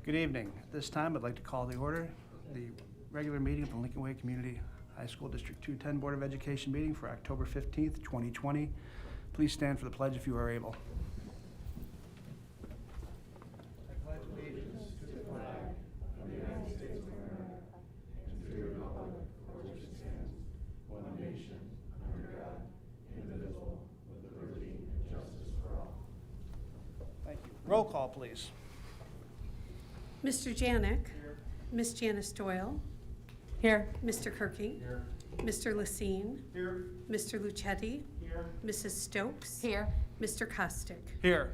Good evening. At this time, I'd like to call the order the regular meeting of the Lincoln Way Community High School District 210 Board of Education meeting for October 15th, 2020. Please stand for the pledge if you are able. I pledge allegiance to the flag of the United States of America and to the republic for which it stands, one nation, under God, indivisible, with liberty and justice for all. Thank you. Roll call, please. Mr. Janik. Here. Ms. Janice Doyle. Here. Mr. Kirking. Here. Mr. Lacine. Here. Mr. Lucetti. Here. Mrs. Stokes. Here. Mr. Kostick. Here.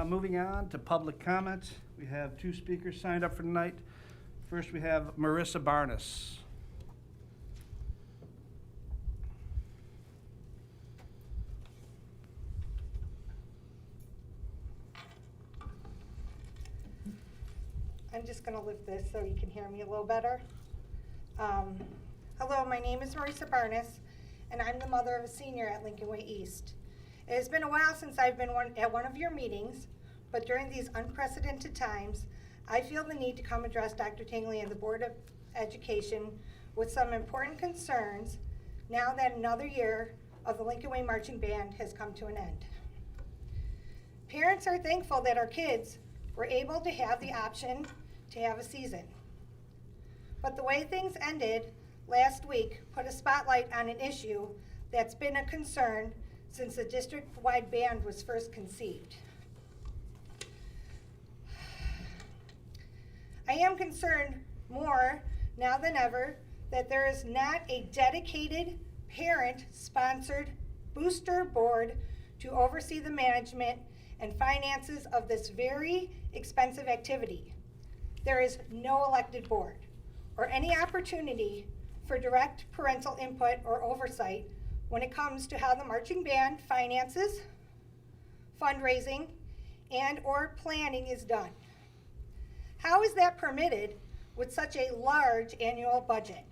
Moving on to public comment. We have two speakers signed up for tonight. First, we have Marissa Barnes. I'm just going to lift this so you can hear me a little better. Hello, my name is Marissa Barnes, and I'm the mother of a senior at Lincoln Way East. It has been a while since I've been at one of your meetings, but during these unprecedented times, I feel the need to come address Dr. Tingley and the Board of Education with some important concerns now that another year of the Lincoln Way Marching Band has come to an end. Parents are thankful that our kids were able to have the option to have a season. But the way things ended last week put a spotlight on an issue that's been a concern since the district-wide band was first conceived. I am concerned more now than ever that there is not a dedicated parent-sponsored booster board to oversee the management and finances of this very expensive activity. There is no elected board or any opportunity for direct parental input or oversight when it comes to how the marching band finances, fundraising, and or planning is done. How is that permitted with such a large annual budget?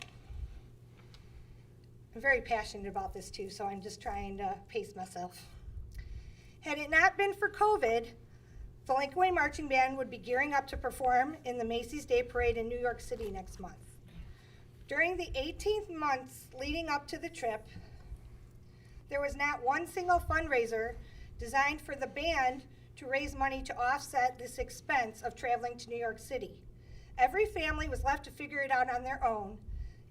I'm very passionate about this too, so I'm just trying to pace myself. Had it not been for COVID, the Lincoln Way Marching Band would be gearing up to perform in the Macy's Day Parade in New York City next month. During the 18 months leading up to the trip, there was not one single fundraiser designed for the band to raise money to offset this expense of traveling to New York City. Every family was left to figure it out on their own,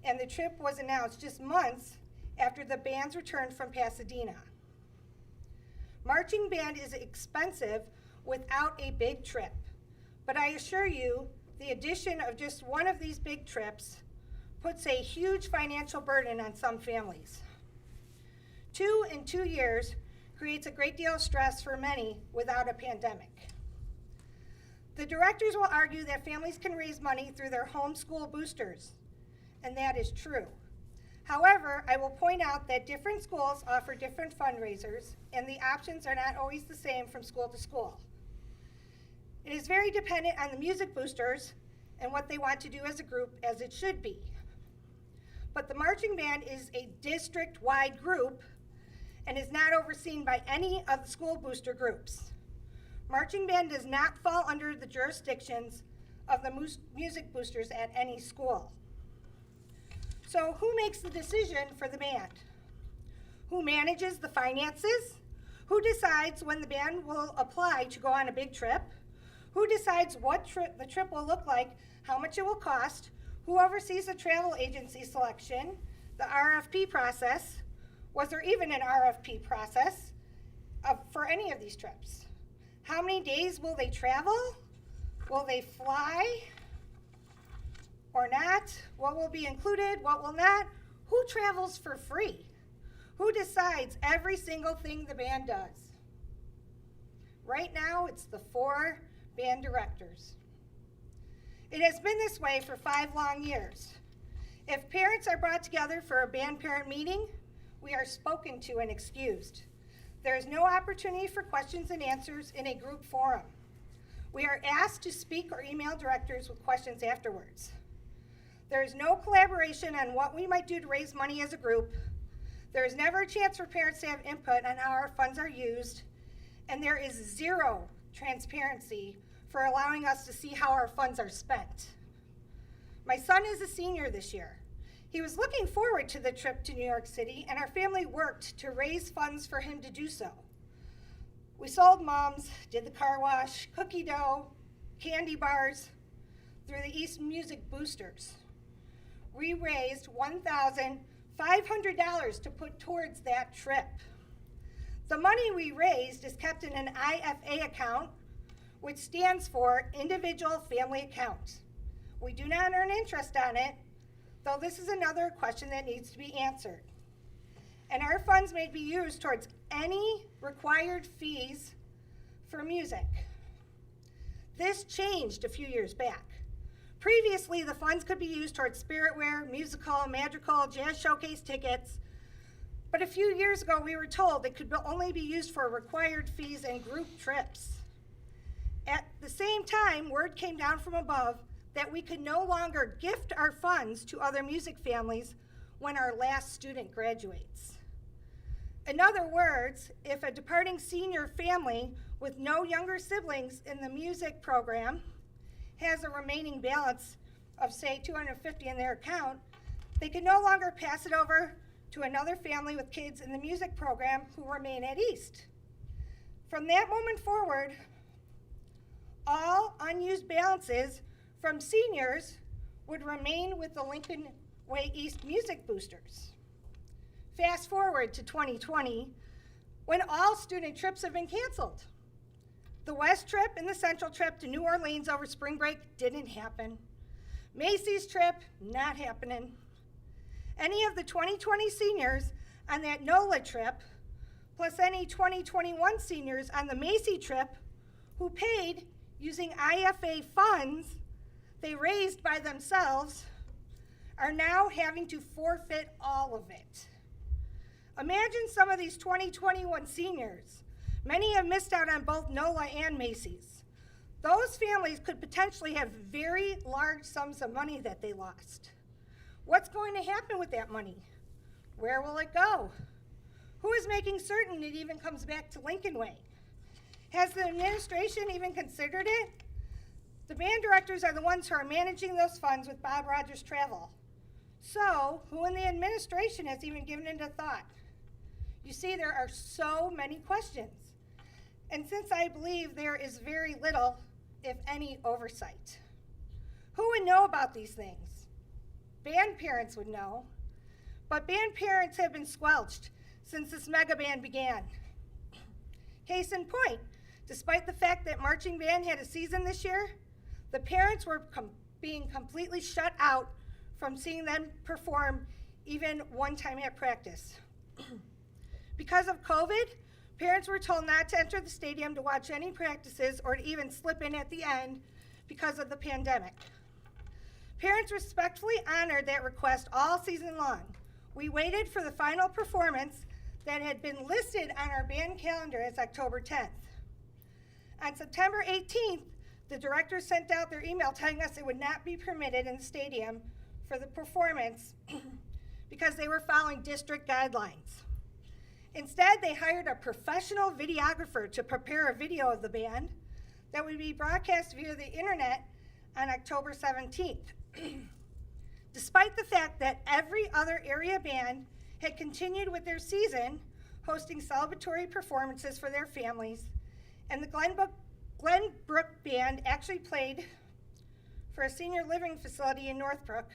and the trip was announced just months after the band's return from Pasadena. Marching band is expensive without a big trip, but I assure you, the addition of just one of these big trips puts a huge financial burden on some families. 2 in 2 years creates a great deal of stress for many without a pandemic. The directors will argue that families can raise money through their homeschool boosters, and that is true. However, I will point out that different schools offer different fundraisers, and the options are not always the same from school to school. It is very dependent on the music boosters and what they want to do as a group, as it should be. But the marching band is a district-wide group and is not overseen by any of the school booster groups. Marching band does not fall under the jurisdictions of the music boosters at any school. So who makes the decision for the band? Who manages the finances? Who decides when the band will apply to go on a big trip? Who decides what the trip will look like, how much it will cost? Who oversees the travel agency selection, the RFP process? Was there even an RFP process for any of these trips? How many days will they travel? Will they fly or not? What will be included, what will not? Who travels for free? Who decides every single thing the band does? Right now, it's the 4 band directors. It has been this way for 5 long years. If parents are brought together for a band parent meeting, we are spoken to and excused. There is no opportunity for questions and answers in a group forum. We are asked to speak or email directors with questions afterwards. There is no collaboration on what we might do to raise money as a group. There is never a chance for parents to have input on how our funds are used, and there is zero transparency for allowing us to see how our funds are spent. My son is a senior this year. He was looking forward to the trip to New York City, and our family worked to raise funds for him to do so. We sold mums, did the car wash, cookie dough, candy bars through the East Music Boosters. We raised $1,500 to put towards that trip. The money we raised is kept in an IFA account, which stands for Individual Family Account. We do not earn interest on it, though this is another question that needs to be answered. And our funds may be used towards any required fees for music. This changed a few years back. Previously, the funds could be used towards Spiritwear, musical, madrigal, jazz showcase tickets, but a few years ago we were told it could only be used for required fees and group trips. At the same time, word came down from above that we could no longer gift our funds to other music families when our last student graduates. In other words, if a departing senior family with no younger siblings in the music program has a remaining balance of, say, $250 in their account, they can no longer pass it over to another family with kids in the music program who remain at East. From that moment forward, all unused balances from seniors would remain with the Lincoln Way East Music Boosters. Fast forward to 2020, when all student trips have been canceled. The West trip and the Central trip to New Orleans over spring break didn't happen. Macy's trip, not happening. Any of the 2020 seniors on that NOLA trip, plus any 2021 seniors on the Macy trip who paid using IFA funds they raised by themselves, are now having to forfeit all of it. Imagine some of these 2021 seniors. Many have missed out on both NOLA and Macy's. Those families could potentially have very large sums of money that they lost. What's going to happen with that money? Where will it go? Who is making certain it even comes back to Lincoln Way? Has the administration even considered it? The band directors are the ones who are managing those funds with Bob Rogers Travel. So, who in the administration has even given it a thought? You see, there are so many questions. And since I believe there is very little, if any, oversight. Who would know about these things? Band parents would know, but band parents have been squelched since this mega band began. Case in point, despite the fact that marching band had a season this year, the parents were being completely shut out from seeing them perform even one time at practice. Because of COVID, parents were told not to enter the stadium to watch any practices or to even slip in at the end because of the pandemic. Parents respectfully honored that request all season long. We waited for the final performance that had been listed on our band calendar as October 10th. On September 18th, the directors sent out their email telling us it would not be permitted in the stadium for the performance because they were following district guidelines. Instead, they hired a professional videographer to prepare a video of the band that would be broadcast via the internet on October 17th. Despite the fact that every other area band had continued with their season, hosting celebratory performances for their families, and the Glenbrook Band actually played for a senior living facility in Northbrook,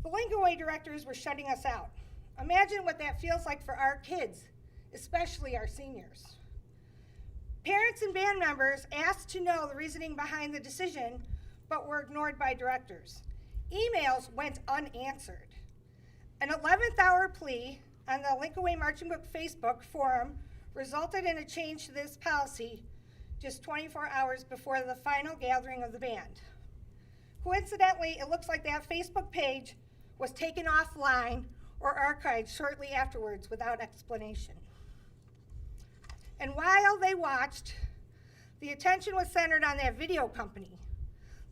the Lincoln Way directors were shutting us out. Imagine what that feels like for our kids, especially our seniors. Parents and band members asked to know the reasoning behind the decision, but were ignored by directors. Emails went unanswered. An 11th hour plea on the Lincoln Way Marching Book Facebook forum resulted in a change to this policy just 24 hours before the final gathering of the band. Coincidentally, it looks like that Facebook page was taken offline or archived shortly afterwards without explanation. And while they watched, the attention was centered on that video company,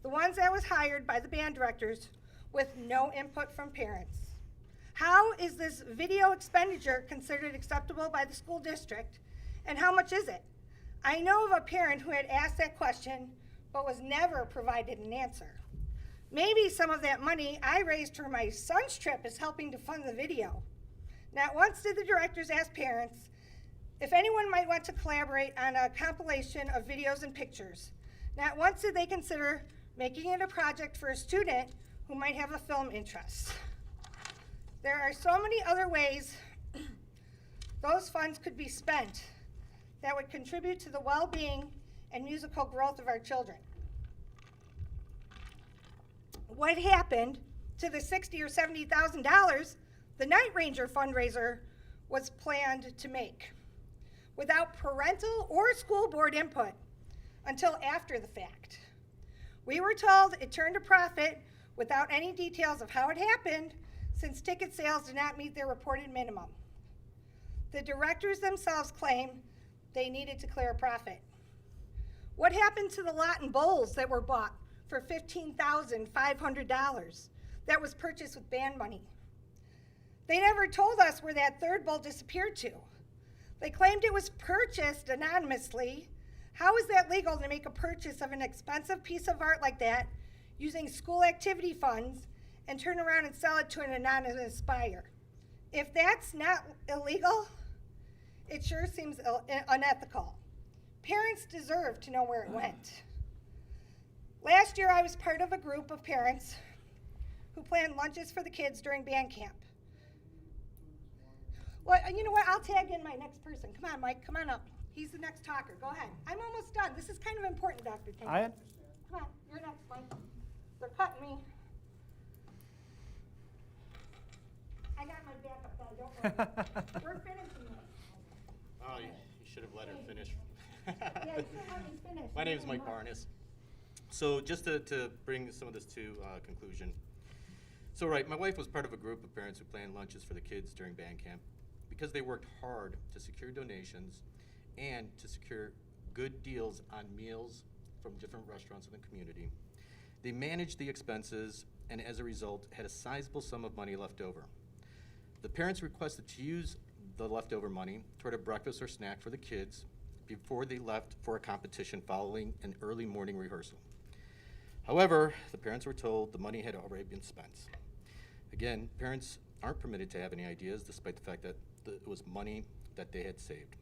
the ones that was hired by the band directors with no input from parents. How is this video expenditure considered acceptable by the school district, and how much is it? I know of a parent who had asked that question but was never provided an answer. Maybe some of that money I raised for my son's trip is helping to fund the video. Not once did the directors ask parents if anyone might want to collaborate on a compilation of videos and pictures. Not once did they consider making it a project for a student who might have a film interest. There are so many other ways those funds could be spent that would contribute to the well-being and musical growth of our children. What happened to the $60,000 or $70,000 the Night Ranger fundraiser was planned to make, without parental or school board input until after the fact? We were told it turned a profit without any details of how it happened, since ticket sales did not meet their reported minimum. The directors themselves claim they needed to clear a profit. What happened to the lot and bowls that were bought for $15,500 that was purchased with band money? They never told us where that third bowl disappeared to. They claimed it was purchased anonymously. How is that legal to make a purchase of an expensive piece of art like that using school activity funds and turn around and sell it to an anonymous buyer? If that's not illegal, it sure seems unethical. Parents deserve to know where it went. Last year, I was part of a group of parents who planned lunches for the kids during band camp. Well, you know what? I'll tag in my next person. Come on, Mike. Come on up. He's the next talker. Go ahead. I'm almost done. This is kind of important, Dr. Taylor. Come on. You're next, Mike. They're cutting me. I got my backup guy. Don't worry. We're finishing this. Oh, you should have let her finish. Yeah, you still let me finish. My name is Mike Barnes. So just to bring some of this to conclusion. So right, my wife was part of a group of parents who planned lunches for the kids during band camp because they worked hard to secure donations and to secure good deals on meals from different restaurants in the community. They managed the expenses and as a result had a sizable sum of money left over. The parents requested to use the leftover money toward a breakfast or snack for the kids before they left for a competition following an early morning rehearsal. However, the parents were told the money had already been spent. Again, parents aren't permitted to have any ideas despite the fact that it was money that they had saved.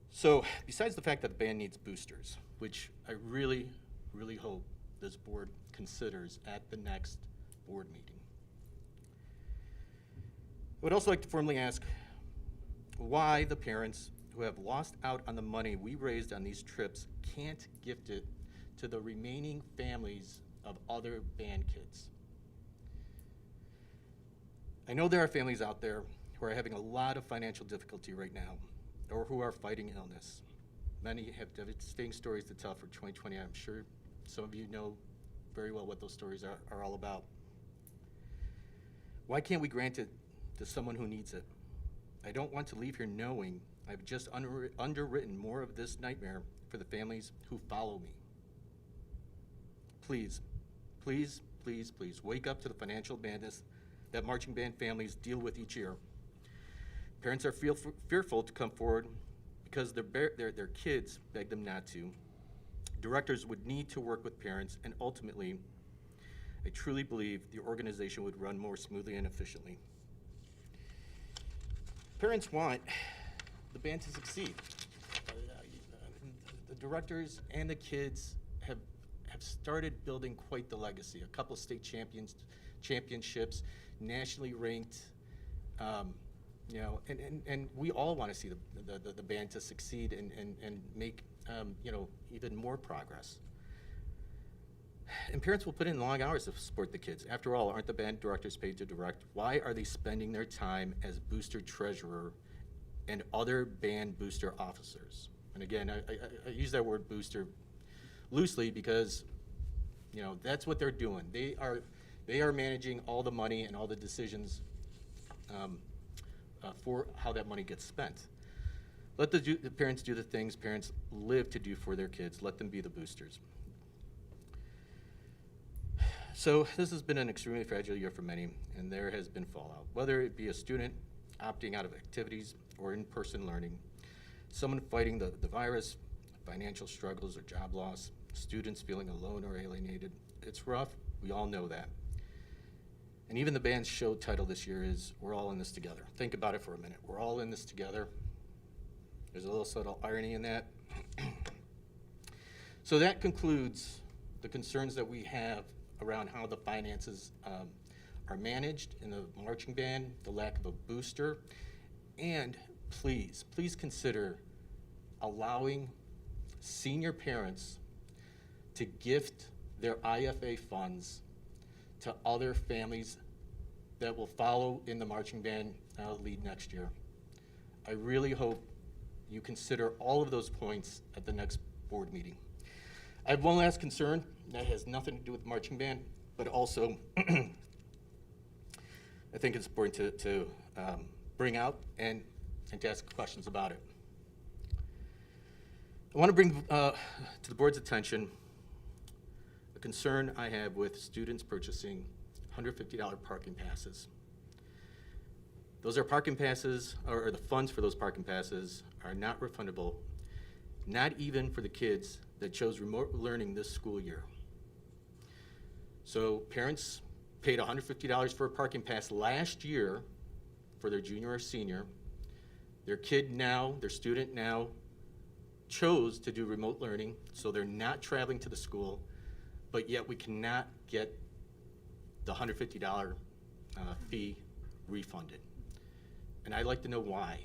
So, besides the fact that the band needs boosters, which I really, really hope this board considers at the next board meeting, I would also like to formally ask why the parents who have lost out on the money we raised on these trips can't gift it to the remaining families of other band kids. I know there are families out there who are having a lot of financial difficulty right now, or who are fighting illness. Many have devastating stories to tell for 2020. I'm sure some of you know very well what those stories are all about. Why can't we grant it to someone who needs it? I don't want to leave here knowing I've just underwritten more of this nightmare for the families who follow me. Please, please, please, please wake up to the financial madness that marching band families deal with each year. Parents are fearful to come forward because their kids beg them not to. Directors would need to work with parents, and ultimately, I truly believe the organization would run more smoothly and efficiently. Parents want the band to succeed. The directors and the kids have started building quite the legacy. A couple state championships, nationally ranked, and we all want to see the band to succeed and make even more progress. And parents will put in long hours to support the kids. After all, aren't the band directors paid to direct? Why are they spending their time as booster treasurer and other band booster officers? And again, I use that word booster loosely because that's what they're doing. They are managing all the money and all the decisions for how that money gets spent. Let the parents do the things parents live to do for their kids. Let them be the boosters. So this has been an extremely fragile year for many, and there has been fallout. Whether it be a student opting out of activities or in-person learning, someone fighting the virus, financial struggles or job loss, students feeling alone or alienated. It's rough, we all know that. And even the band's show title this year is We're All in This Together. Think about it for a minute. We're all in this together. There's a little subtle irony in that. So that concludes the concerns that we have around how the finances are managed in the marching band, the lack of a booster, and please consider allowing senior parents to gift their IFA funds to other families that will follow in the marching band lead next year. I really hope you consider all of those points at the next board meeting. I have one last concern that has nothing to do with marching band, but also I think it's important to bring out and to ask questions about it. I want to bring to the board's attention a concern I have with students purchasing $150 parking passes. Those are parking passes, or the funds for those parking passes are not refundable, not even for the kids that chose remote learning this school year. So parents paid $150 for a parking pass last year for their junior or senior. Their student now chose to do remote learning, so they're not traveling to the school, but yet we cannot get the $150 fee refunded. And I'd like to know why.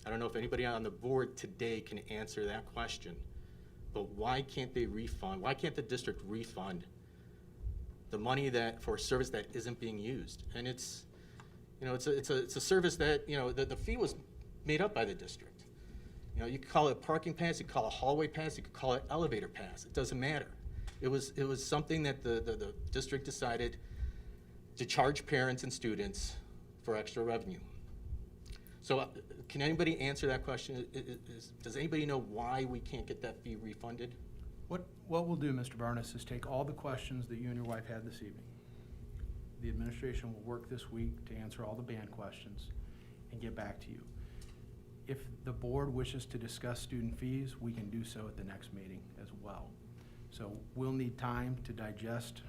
I don't know if anybody on the board today can answer that question, but why can't they refund? Why can't the district refund the money for a service that isn't being used? And it's a service that, the fee was made up by the district. You could call it a parking pass, you could call it a hallway pass, you could call it elevator pass. It doesn't matter. It was something that the district decided to charge parents and students for extra revenue. So can anybody answer that question? Does anybody know why we can't get that fee refunded? What we'll do, Mr. Barnes, is take all the questions that you and your wife had this evening. The administration will work this week to answer all the band questions and get back to you. If the board wishes to discuss student fees, we can do so at the next meeting as well. So we'll need time to digest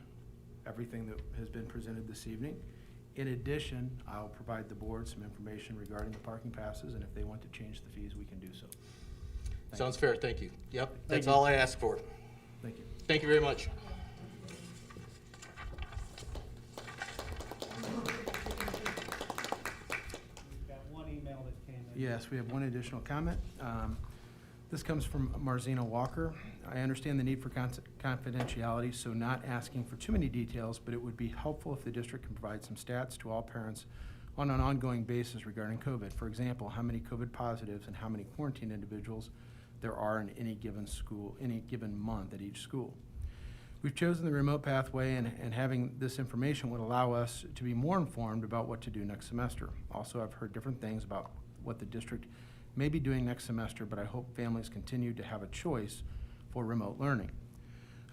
everything that has been presented this evening. In addition, I'll provide the board some information regarding the parking passes, and if they want to change the fees, we can do so. Sounds fair, thank you. Yep, that's you. all I asked for. Thank you. Thank you very much. We've got one email that came in. Yes, we have one additional comment. This comes from Marzina Walker. I understand the need for confidentiality, so not asking for too many details, but it would be helpful if the district can provide some stats to all parents on an ongoing basis regarding COVID. For example, how many COVID positives and how many quarantined individuals there are in any given school, any given month at each school. We've chosen the remote pathway, and having this information would allow us to be more informed about what to do next semester. Also, I've heard different things about what the district may be doing next semester, but I hope families continue to have a choice for remote learning.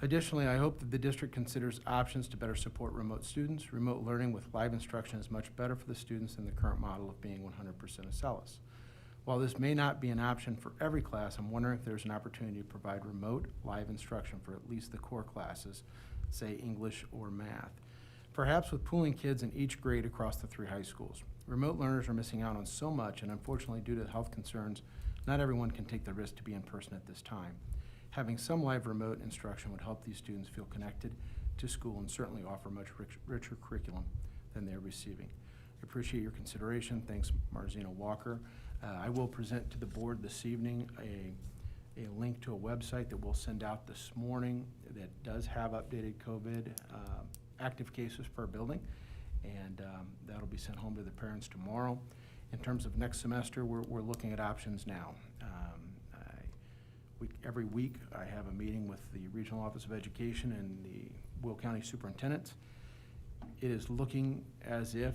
Additionally, I hope that the district considers options to better support remote students. Remote learning with live instruction is much better for the students than the current model of being 100% Acellus. While this may not be an option for every class, I'm wondering if there's an opportunity to provide remote live instruction for at least the core classes, say English or math. Perhaps with pooling kids in each grade across the 3 high schools. Remote learners are missing out on so much, and unfortunately, due to health concerns, not everyone can take the risk to be in person at this time. Having some live remote instruction would help these students feel connected to school and certainly offer much richer curriculum than they're receiving. I appreciate your consideration. Thanks, Marzina Walker. I will present to the board this evening a link to a website that we'll send out this morning that does have updated COVID active cases per building, and that'll be sent home to the parents tomorrow. In terms of next semester, we're looking at options now. Every week, I have a meeting with the Regional Office of Education and the Will County Superintendents. It is looking as if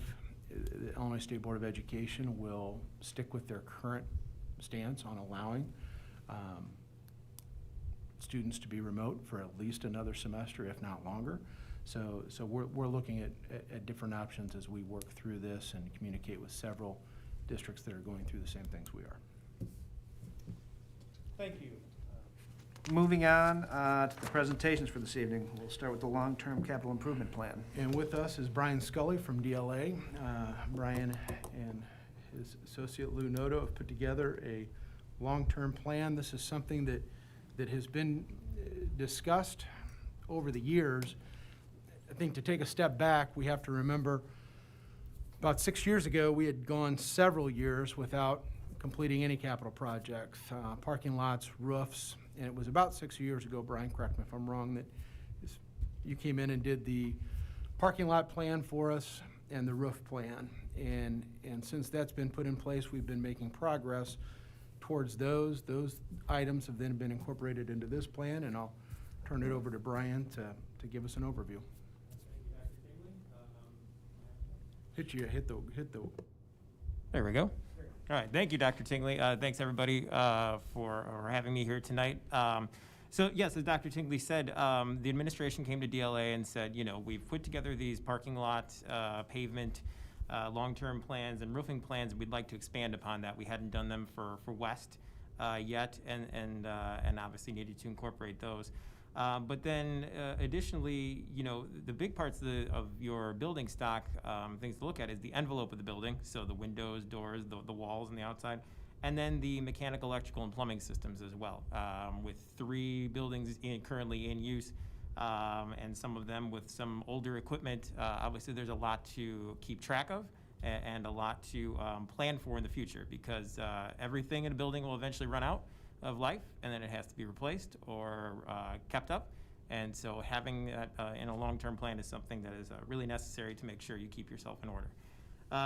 the Illinois State Board of Education will stick with their current stance on allowing students to be remote for at least another semester, if not longer. So we're looking at different options as we work through this and communicate with several districts that are going through the same things we are. Thank you. moving on to the presentations for this evening. We'll start with the long-term capital improvement plan. And with us is Brian Scully from DLA. Brian and his associate Lou Noto have put together a long-term plan. This is something that has been discussed over the years. I think to take a step back, we have to remember about 6 years ago, we had gone several years without completing any capital projects, parking lots, roofs, and it was about 6 years ago, Brian, correct me if I'm wrong, that you came in and did the parking lot plan for us and the roof plan. And since that's been put in place, we've been making progress towards those. Those items have then been incorporated into this plan, and I'll turn it over to Brian to give us an overview. Hit the. There we go. All right, thank you, Dr. Tingley. Thanks, everybody, for having me here tonight. So yes, as Dr. Tingley said, the administration came to DLA and said, you know, we've put together these parking lot, pavement, long-term plans and roofing plans, and we'd like to expand upon that. We hadn't done them for West yet, and obviously needed to incorporate those. But then additionally, you know, the big parts of your building stock, things to look at is the envelope of the building, so the windows, doors, the walls on the outside, and then the mechanical, electrical, and plumbing systems as well, with 3 buildings currently in use, and some of them with some older equipment. Obviously, there's a lot to keep track of and a lot to plan for in the future, because everything in a building will eventually run out of life, and then it has to be replaced or kept up. And so having that in a long-term plan is something that is really necessary to make sure you keep yourself in order.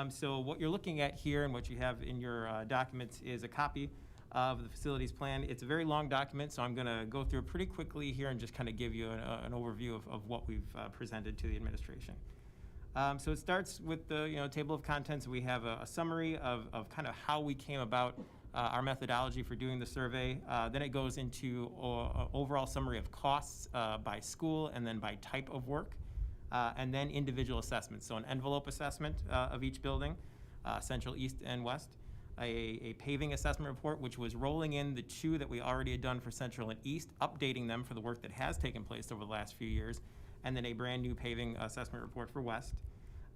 So what you're looking at here and what you have in your documents is a copy of the facilities plan. It's a very long document, so I'm going to go through it pretty quickly here and just kind of give you an overview of what we've presented to the administration. So it starts with the table of contents. We have a summary of kind of how we came about our methodology for doing the survey. Then it goes into overall summary of costs by school and then by type of work, and then individual assessments. So an envelope assessment of each building, Central, East, and West. A paving assessment report, which was rolling in the 2 that we already had done for Central and East, updating them for the work that has taken place over the last few years, and then a brand new paving assessment report for West.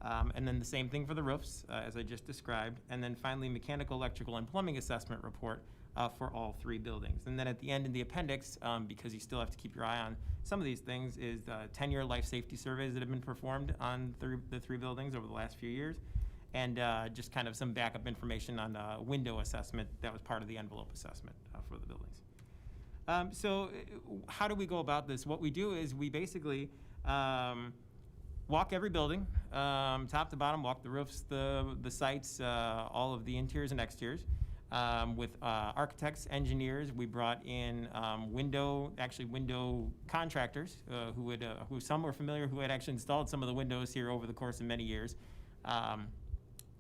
And then the same thing for the roofs, as I just described. And then finally, mechanical, electrical, and plumbing assessment report for all 3 buildings. And then at the end in the appendix, because you still have to keep your eye on some of these things, is 10-year life safety surveys that have been performed on the 3 buildings over the last few years. And just kind of some backup information on window assessment that was part of the envelope assessment for the buildings. So how do we go about this? What we do is we basically walk every building, top to bottom, walk the roofs, the sites, all of the interiors and exteriors. With architects, engineers, we brought in window contractors who some were familiar, who had actually installed some of the windows here over the course of many years.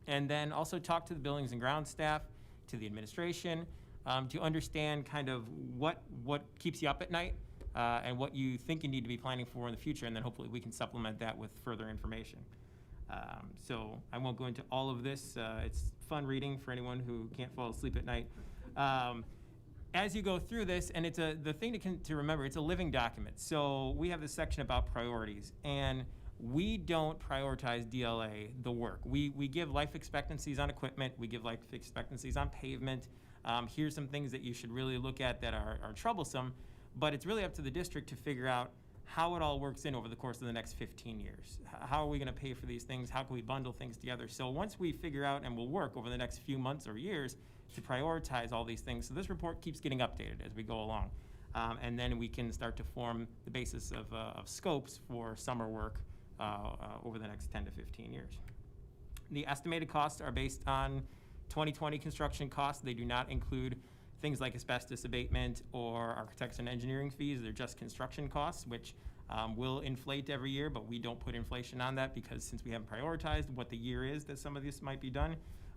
And then also talk to the buildings and ground staff, to the administration, to understand kind of what keeps you up at night, and what you think you need to be planning for in the future, and then hopefully we can supplement that with further information. So I won't go into all of this. It's fun reading for anyone who can't fall asleep at night. As you go through this, and it's the thing to remember, it's a living document. So we have this section about priorities, and we don't prioritize DLA, the work. We give life expectancies on equipment. We give life expectancies on pavement. Here's some things that you should really look at that are troublesome, but it's really up to the district to figure out how it all works in over the course of the next 15 years. How are we gonna pay for these things? How can we bundle things together? So once we figure out, and we'll work over the next few months or years to prioritize all these things, so this report keeps getting updated as we go along. And then we can start to form the basis of scopes for summer work over the next 10 to 15 years. The estimated costs are based on 2020 construction costs. They do not include things like asbestos abatement or architects and engineering fees. They're just construction costs, which will inflate every year, but we don't put inflation on that because since we haven't prioritized what the year is that some of this might be done,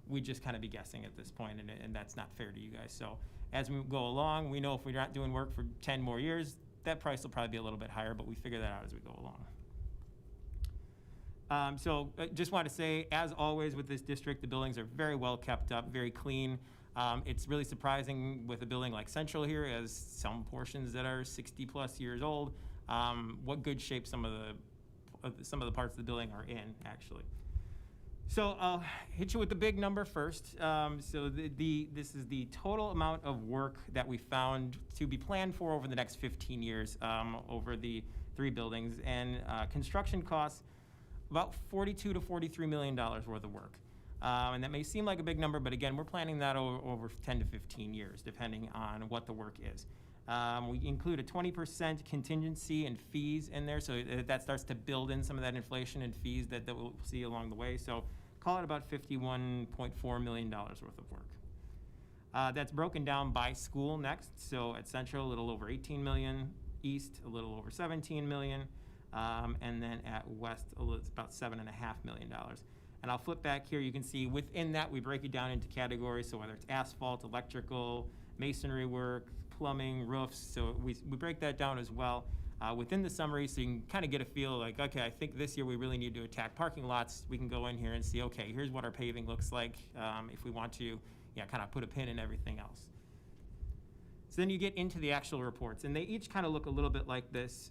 we just kind of be guessing at this point, and that's not fair to you guys. So as we go along, we know if we're not doing work for 10 more years, that price will probably be a little bit higher, but we figure that out as we go along. So I just want to say, as always with this district, the buildings are very well kept up, very clean. It's really surprising with a building like Central here, as some portions that are 60-plus years old, what good shape some of the parts of the building are in, actually. So I'll hit you with the big number first. So this is the total amount of work that we found to be planned for over the next 15 years over the 3 buildings. And construction costs about $42 to $43 million worth of work. And that may seem like a big number, but again, we're planning that over 10 to 15 years, depending on what the work is. We include a 20% contingency and fees in there, so that starts to build in some of that inflation and fees that we'll see along the way. So call it about $51.4 million worth of work. That's broken down by school next. So at Central, a little over 18 million, East, a little over 17 million, and then at West, it's about $7.5 million. And I'll flip back here. You can see within that, we break it down into categories. So whether it's asphalt, electrical, masonry work, plumbing, roofs. So we break that down as well within the summary, so you can kind of get a feel like, okay, I think this year we really need to attack parking lots. We can go in here and see, okay, here's what our paving looks like if we want to, kind of put a pin in everything else. So then you get into the actual reports, and they each kind of look a little bit like this.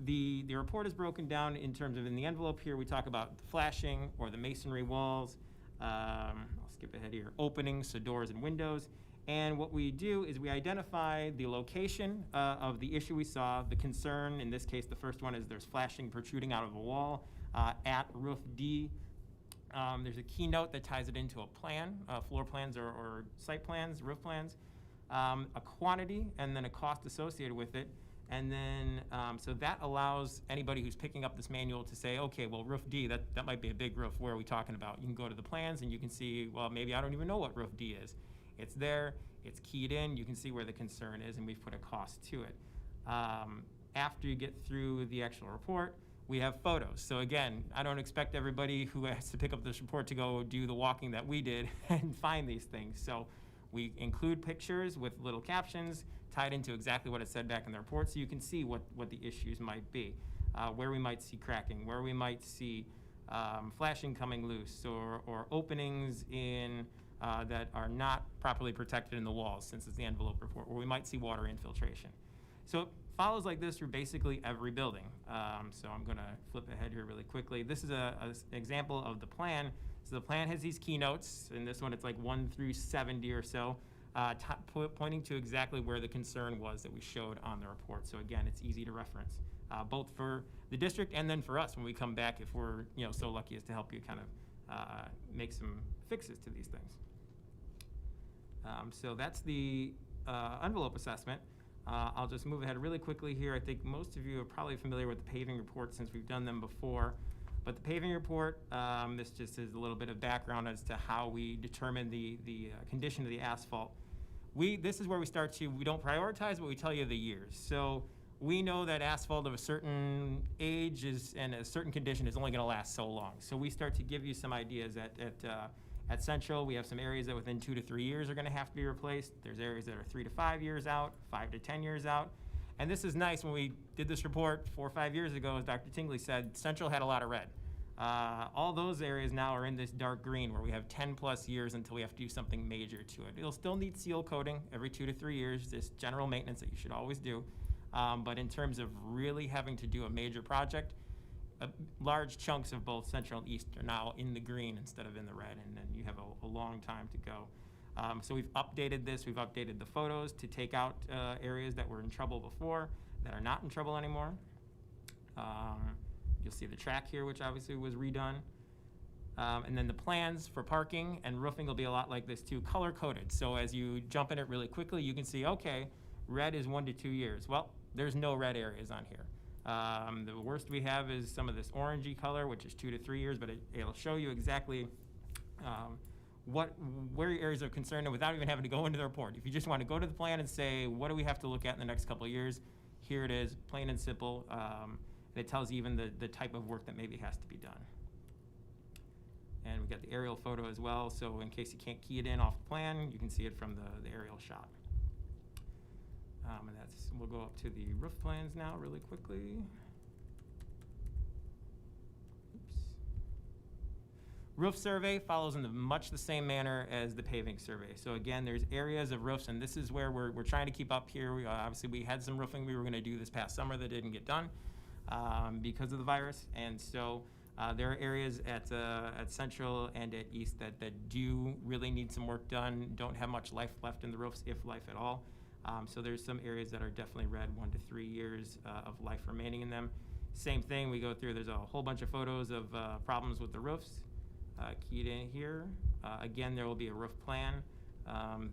The report is broken down in terms of, in the envelope here, we talk about the flashing or the masonry walls. I'll skip ahead here. Openings, so doors and windows. And what we do is we identify the location of the issue we saw, the concern. In this case, the first one is there's flashing protruding out of the wall at roof D. There's a keynote that ties it into a plan, floor plans or site plans, roof plans, a quantity, and then a cost associated with it. And then, so that allows anybody who's picking up this manual to say, okay, well, roof D, that might be a big roof. Where are we talking about? You can go to the plans and you can see, well, maybe I don't even know what roof D is. It's there, it's keyed in, you can see where the concern is, and we've put a cost to it. After you get through the actual report, we have photos. So again, I don't expect everybody who has to pick up this report to go do the walking that we did and find these things. So we include pictures with little captions tied into exactly what it said back in the report, so you can see what the issues might be, where we might see cracking, where we might see flashing coming loose, or openings in that are not properly protected in the walls, since it's the envelope report, where we might see water infiltration. So it follows like this through basically every building. So I'm gonna flip ahead here really quickly. This is an example of the plan. So the plan has these keynotes, and this one it's like 1 through 70 or so, pointing to exactly where the concern was that we showed on the report. So again, it's easy to reference, both for the district and then for us when we come back, if we're so lucky as to help you kind of make some fixes to these things. So that's the envelope assessment. I'll just move ahead really quickly here. I think most of you are probably familiar with the paving report since we've done them before. But the paving report, this just is a little bit of background as to how we determine the condition of the asphalt. This is where we start to, we don't prioritize, but we tell you the years. So we know that asphalt of a certain age and a certain condition is only gonna last so long. So we start to give you some ideas at Central. We have some areas that within 2 to 3 years are gonna have to be replaced. There's areas that are 3 to 5 years out, 5 to 10 years out. And this is nice. When we did this report 4 or 5 years ago, as Dr. Tingley said, Central had a lot of red. All those areas now are in this dark green, where we have 10 plus years until we have to do something major to it. It'll still need seal coating every 2 to 3 years, this general maintenance that you should always do. But in terms of really having to do a major project, large chunks of both Central and East are now in the green instead of in the red, and then you have a long time to go. So we've updated this. We've updated the photos to take out areas that were in trouble before, that are not in trouble anymore. You'll see the track here, which obviously was redone. And then the plans for parking and roofing will be a lot like this too, color-coded. So as you jump in it really quickly, you can see, okay, red is 1 to 2 years. Well, there's no red areas on here. The worst we have is some of this orangey color, which is 2 to 3 years, but it'll show you exactly where your areas are concerned, and without even having to go into the report. If you just want to go to the plan and say, what do we have to look at in the next couple of years? Here it is, plain and simple. And it tells you even the type of work that maybe has to be done. And we've got the aerial photo as well, so in case you can't key it in off the plan, you can see it from the aerial shot. And we'll go up to the roof plans now really quickly. Oops. Roof survey follows in much the same manner as the paving survey. So again, there's areas of roofs, and this is where we're trying to keep up here. Obviously, we had some roofing we were going to do this past summer that didn't get done because of the virus. And so there are areas at Central and at East that do really need some work done, don't have much life left in the roofs, if life at all. So there's some areas that are definitely red, 1 to 3 years of life remaining in them. Same thing, we go through, there's a whole bunch of photos of problems with the roofs keyed in here. Again, there will be a roof plan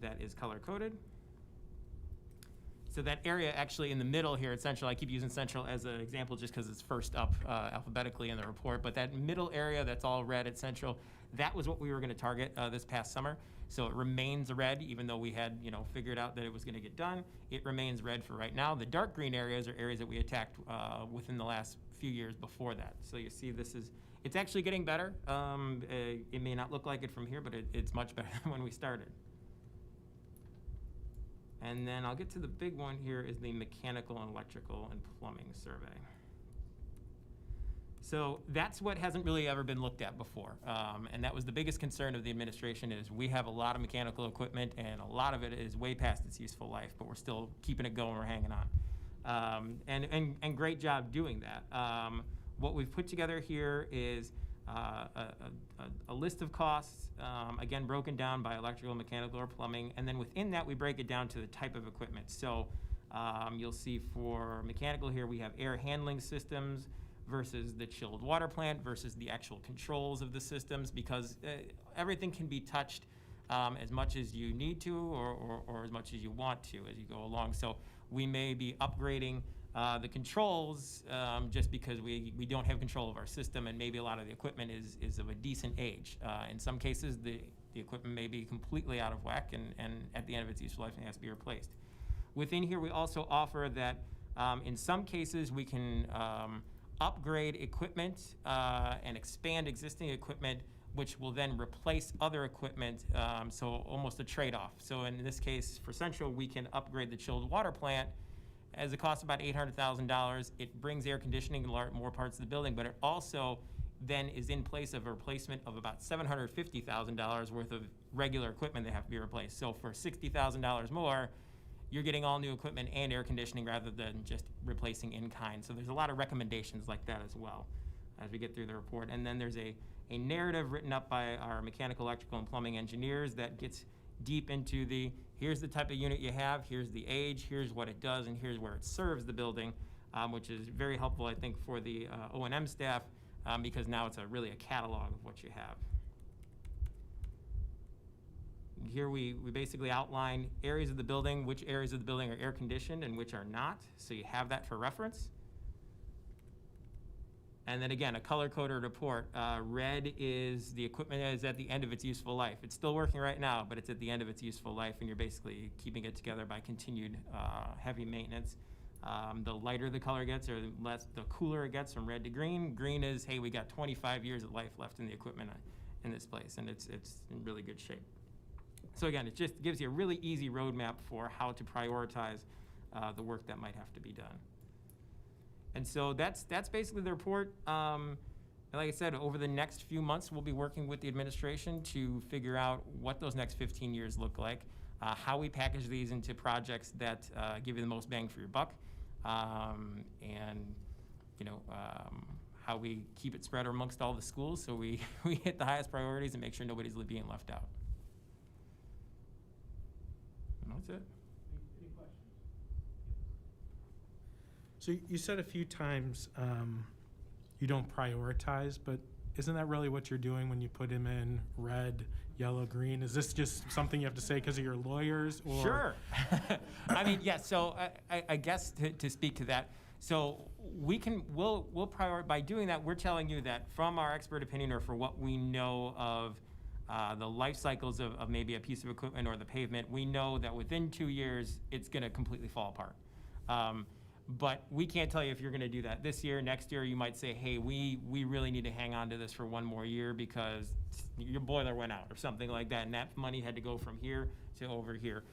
that is color-coded. So that area actually in the middle here at Central, I keep using Central as an example just because it's first up alphabetically in the report, but that middle area that's all red at Central, that was what we were going to target this past summer. So it remains red, even though we had, figured out that it was going to get done. It remains red for right now. The dark green areas are areas that we attacked within the last few years before that. So you see it's actually getting better. It may not look like it from here, but it's much better than when we started. And then I'll get to the big one here is the mechanical and electrical and plumbing survey. So that's what hasn't really ever been looked at before. And that was the biggest concern of the administration is we have a lot of mechanical equipment and a lot of it is way past its useful life, but we're still keeping it going, we're hanging on. And great job doing that. What we've put together here is a list of costs, again, broken down by electrical, mechanical, or plumbing, and then within that we break it down to the type of equipment. So you'll see for mechanical here we have air handling systems versus the chilled water plant versus the actual controls of the systems, because everything can be touched as much as you need to or as much as you want to as you go along. So we may be upgrading the controls just because we don't have control of our system, and maybe a lot of the equipment is of a decent age. In some cases, the equipment may be completely out of whack and at the end of its useful life and has to be replaced. Within here, we also offer that in some cases we can upgrade equipment and expand existing equipment, which will then replace other equipment, so almost a trade-off. So in this case, for Central, we can upgrade the chilled water plant as a cost of about $800,000. It brings air conditioning in more parts of the building, but it also then is in place of a replacement of about $750,000 worth of regular equipment that have to be replaced. So for $60,000 more, you're getting all new equipment and air conditioning rather than just replacing in kind. So there's a lot of recommendations like that as well as we get through the report. And then there's a narrative written up by our mechanical, electrical, and plumbing engineers that gets deep into here's the type of unit you have, here's the age, here's what it does, and here's where it serves the building, which is very helpful, I think, for the O&M staff because now it's really a catalog of what you have. Here we basically outline areas of the building, which areas of the building are air conditioned and which are not, so you have that for reference. And then again, a color-coded report. Red is the equipment that is at the end of its useful life. It's still working right now, but it's at the end of its useful life, and you're basically keeping it together by continued heavy maintenance. The lighter the color gets, or the cooler it gets from red to green. Green is, hey, we got 25 years of life left in the equipment in this place, and it's in really good shape. So again, it just gives you a really easy roadmap for how to prioritize the work that might have to be done. And so that's basically the report. And like I said, over the next few months, we'll be working with the administration to figure out what those next 15 years look like, how we package these into projects that give you the most bang for your buck, and how we keep it spread amongst all the schools so we hit the highest priorities and make sure nobody's being left out. And that's it. Any questions? So you said a few times you don't prioritize, but isn't that really what you're doing when you put them in red, yellow, green? Is this just something you have to say because of your lawyers? Or? Sure. I mean, yes. So I guess to speak to that, so we'll prioritize by doing that. We're telling you that from our expert opinion, or for what we know of the life cycles of maybe a piece of equipment or the pavement, we know that within 2 years it's going to completely fall apart. But we can't tell you if you're going to do that this year, next year. You might say, hey, we really need to hang on to this for 1 more year because your boiler went out or something like that, and that money had to go from here to over here.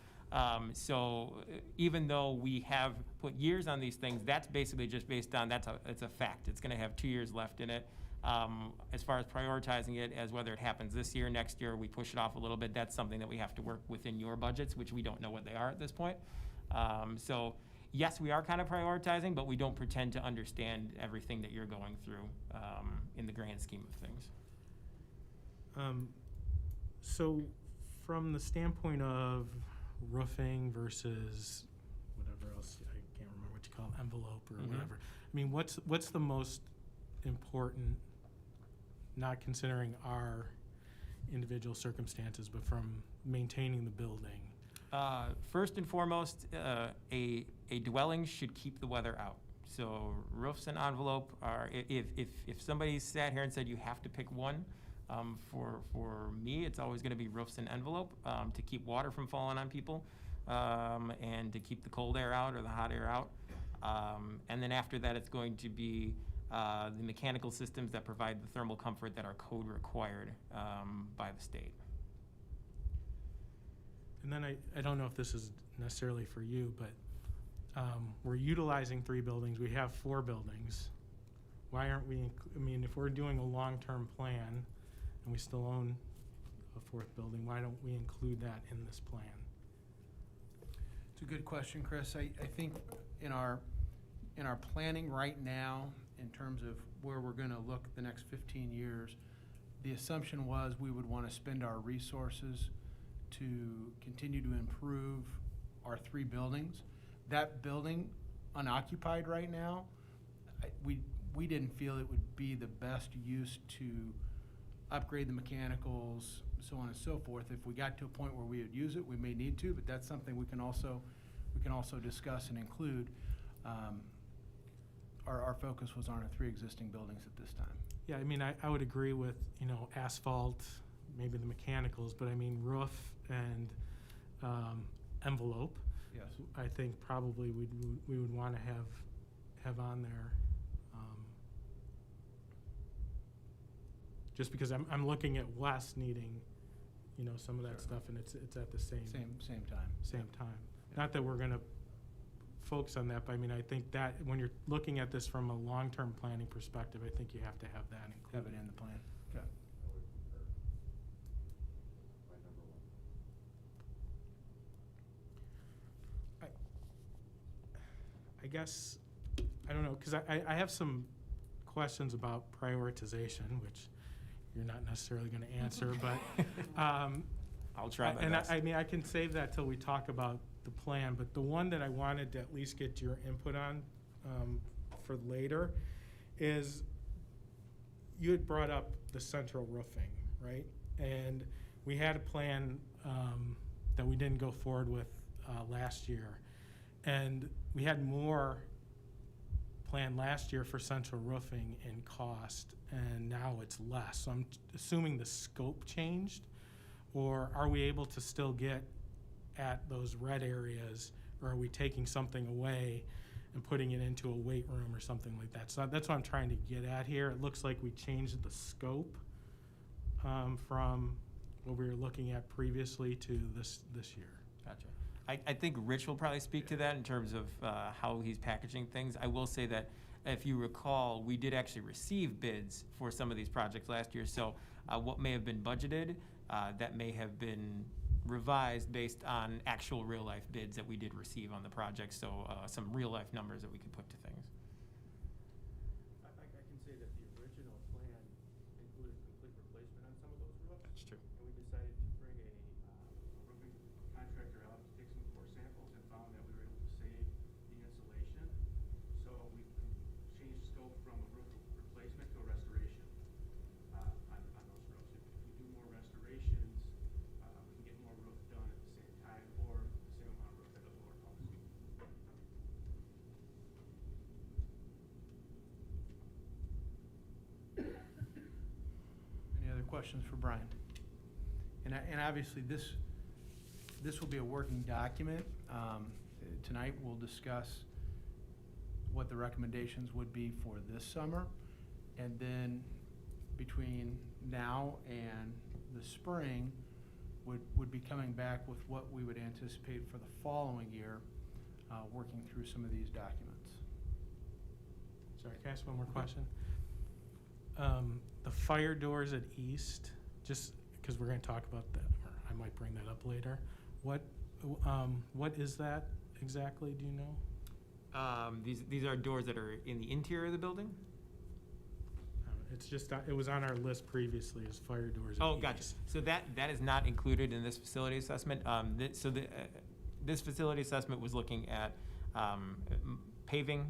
So even though we have put years on these things, that's basically just based on, it's a fact. It's going to have 2 years left in it. As far as prioritizing it as whether it happens this year, next year, we push it off a little bit, that's something that we have to work within your budgets, which we don't know what they are at this point. So yes, we are kind of prioritizing, but we don't pretend to understand everything that you're going through in the grand scheme of things. So from the standpoint of roofing versus whatever else, I can't remember what you call it, envelope or Mhm. whatever. I mean, what's the most important, not considering our individual circumstances, but from maintaining the building? First and foremost, a dwelling should keep the weather out. So roofs and envelope are, if somebody sat here and said you have to pick one, for me, it's always gonna be roofs and envelope, to keep water from falling on people, and to keep the cold air out or the hot air out. And then after that, it's going to be, the mechanical systems that provide the thermal comfort that are code required, by the state. And then I don't know if this is necessarily for you, but we're utilizing 3 buildings. We have 4 buildings. Why aren't we, I mean, if we're doing a long-term plan and we still own a 4th building, why don't we include that in this plan? It's a good question, Chris. I think in our planning right now, in terms of where we're gonna look the next 15 years, the assumption was we would wanna spend our resources to continue to improve our 3 buildings. That building unoccupied right now, we didn't feel it would be the best use to upgrade the mechanicals, so on and so forth. If we got to a point where we would use it, we may need to, but that's something we can also discuss and include. Our focus was on our 3 existing buildings at this time. Yeah, I mean, I would agree with, asphalt, maybe the mechanicals, but I mean, roof and envelope, Yes. I think probably we would want to have on there. Just because I'm looking at West needing, some of that Sure. stuff, and it's at the same Same time. time. Not that we're gonna focus on that, but I mean, I think that when you're looking at this from a long-term planning perspective, I think you have to have that Have included. it in the plan. Okay. My number one. I guess, I don't know, because I have some questions about prioritization, which you're not necessarily going to answer, but. I'll try my And best. I mean, I can save that till we talk about the plan, but the one that I wanted to at least get your input on for later is, you had brought up the central roofing, right? And we had a plan that we didn't go forward with last year. And we had more planned last year for central roofing and cost, and now it's less. So I'm assuming the scope changed, or are we able to still get at those red areas, or are we taking something away and putting it into a weight room or something like that? So that's what I'm trying to get at here. It looks like we changed the scope from what we were looking at previously to this year. Gotcha. I think Rich will probably speak to that in terms of how he's packaging things. I will say that, if you recall, we did actually receive bids for some of these projects last year. So what may have been budgeted, that may have been revised based on actual real-life bids that we did receive on the project. So some real-life numbers that we could put to things. I can say that the original plan included complete replacement on some of those roofs. That's true. And we decided to bring a roofing contractor out to take some core samples and found that we were able to save the insulation. So we changed scope from a roof replacement to a restoration on those roofs. If we do more restorations, we can get more roof done at the same time, or the same amount of roof at a lower cost. Any other questions for Brian? And obviously, this will be a working document. Tonight, we'll discuss what the recommendations would be for this summer. And then between now and the spring, would be coming back with what we would anticipate for the following year, working through some of these documents. Sorry, can I ask one more question? The fire doors at East, just because we're going to talk about that, or I might bring that up later. What is that exactly? Do you know? These are doors that are in the interior of the building? It's just, it was on our list previously as fire doors at Oh, East. gotcha. So that is not included in this facility assessment. This facility assessment was looking at paving,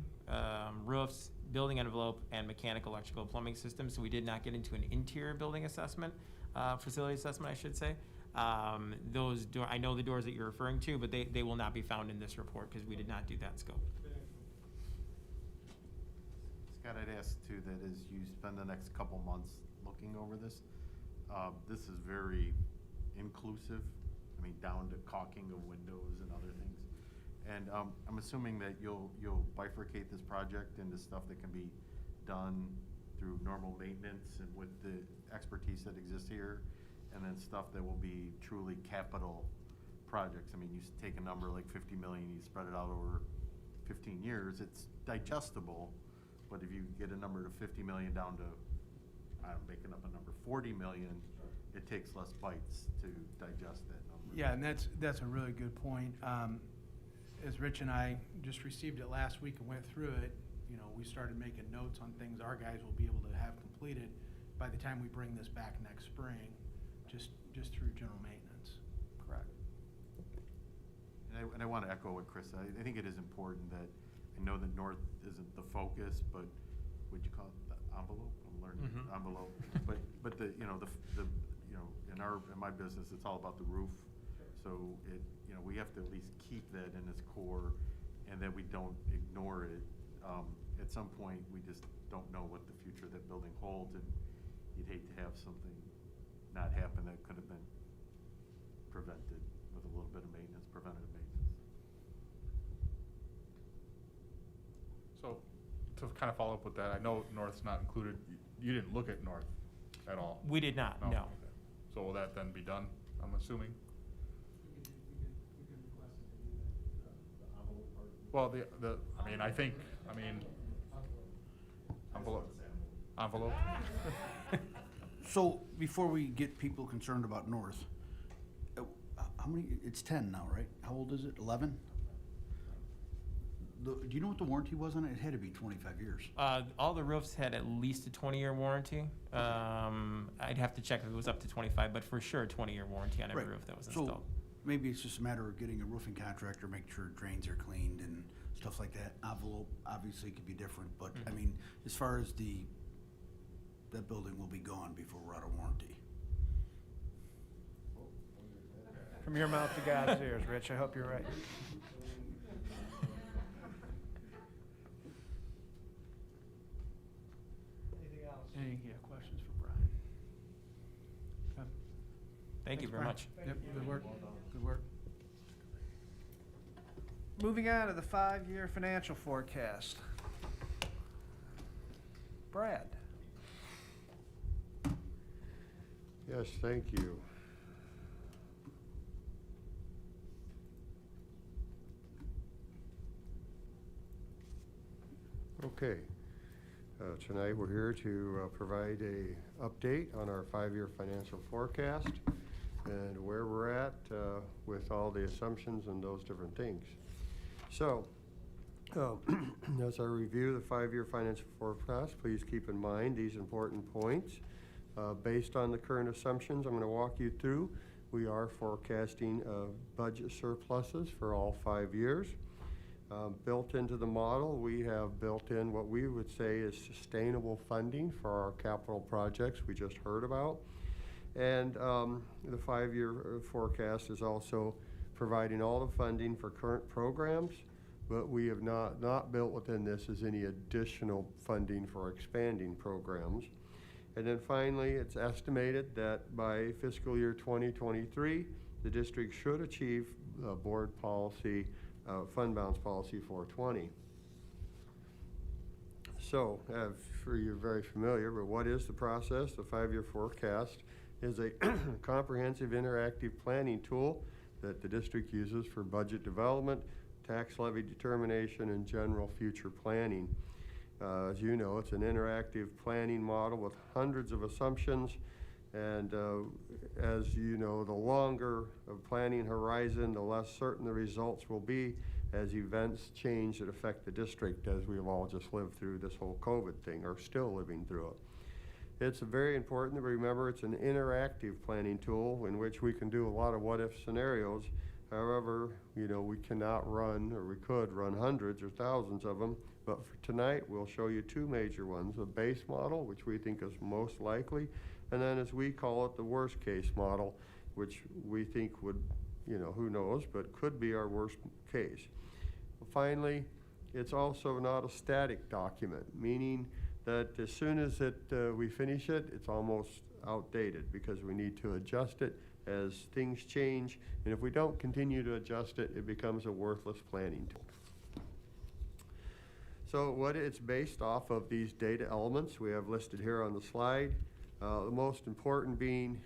roofs, building envelope, and mechanical, electrical, plumbing systems. So we did not get into an interior building assessment, facility assessment, I should say. I know the doors that you're referring to, but they will not be found in this report because we did not do that scope. Scott, I'd ask too that as you spend the next couple months looking over this, this is very inclusive. I mean, down to caulking of windows and other things. And I'm assuming that you'll bifurcate this project into stuff that can be done through normal maintenance and with the expertise that exists here, and then stuff that will be truly capital projects. I mean, you take a number like 50 million, you spread it out over 15 years, it's digestible. But if you get a number of 50 million down to, I'm making up a number, 40 million, it takes less bites to digest that number. Yeah, and that's a really good point. As Rich and I just received it last week and went through it, you know, we started making notes on things our guys will be able to have completed by the time we bring this back next spring, just through general maintenance. Correct. And I want to echo what Chris said. I think it is important that, I know that North isn't the focus, but would you call it the envelope? I'm learning envelope. But the, you know, in my business, it's all about the roof. So we have to at least keep that in its core, and that we don't ignore it. At some point, we just don't know what the future of that building holds, and you'd hate to have something not happen that could have been prevented with a little bit of maintenance, preventative maintenance. So, to kind of follow up with that, I know North's not included. You didn't look at North at all? We did not, no. Okay. So will that then be done, I'm assuming? Well, envelope. So, before we get people concerned about North, how many, it's 10 now, right? How old is it, 11? Do you know what the warranty was on it? It had to be 25 years. All the roofs had at least a 20-year warranty. I'd have to check if it was up to 25, but for sure, a 20-year warranty on every Right. roof that was installed. So, maybe it's just a matter of getting a roofing contractor, make sure drains are cleaned and stuff like that. Envelope, obviously, could be different, but, I mean, as far as that building will be gone before we're out of warranty. From your mouth to God's ears, Rich, I hope you're right. Anything else? Any questions for Brian? Okay. Thank you Thanks, very Brian. much. Yep, good work. Good work. Moving on to the 5-year financial forecast. Brad? Yes, thank you. Okay, tonight we're here to provide a update on our 5-year financial forecast and where we're at with all the assumptions and those different things. So, as I review the 5-year financial forecast, please keep in mind these important points. Based on the current assumptions I'm going to walk you through, we are forecasting budget surpluses for all 5 years. Built into the model, we have built in what we would say is sustainable funding for our capital projects we just heard about. And the 5-year forecast is also providing all the funding for current programs, but we have not built within this as any additional funding for expanding programs. And then finally, it's estimated that by fiscal year 2023, the district should achieve board policy, fund balance policy 420. So, you're very familiar, but what is the process? The 5-year forecast is a comprehensive interactive planning tool that the district uses for budget development, tax levy determination, and general future planning. As you know, it's an interactive planning model with hundreds of assumptions. And as you know, the longer a planning horizon, the less certain the results will be as events change that affect the district, as we've all just lived through this whole COVID thing, or still living through it. It's very important to remember it's an interactive planning tool in which we can do a lot of what-if scenarios. However, you know, we cannot run, or we could run hundreds or thousands of them. But for tonight, we'll show you two major ones: a base model, which we think is most likely, and then, as we call it, the worst case model, which we think would, you know, who knows, but could be our worst case. Finally, it's also not a static document, meaning that as soon as we finish it, it's almost outdated because we need to adjust it as things change. And if we don't continue to adjust it, it becomes a worthless planning tool. So what it's based off of, these data elements we have listed here on the slide. The most important being,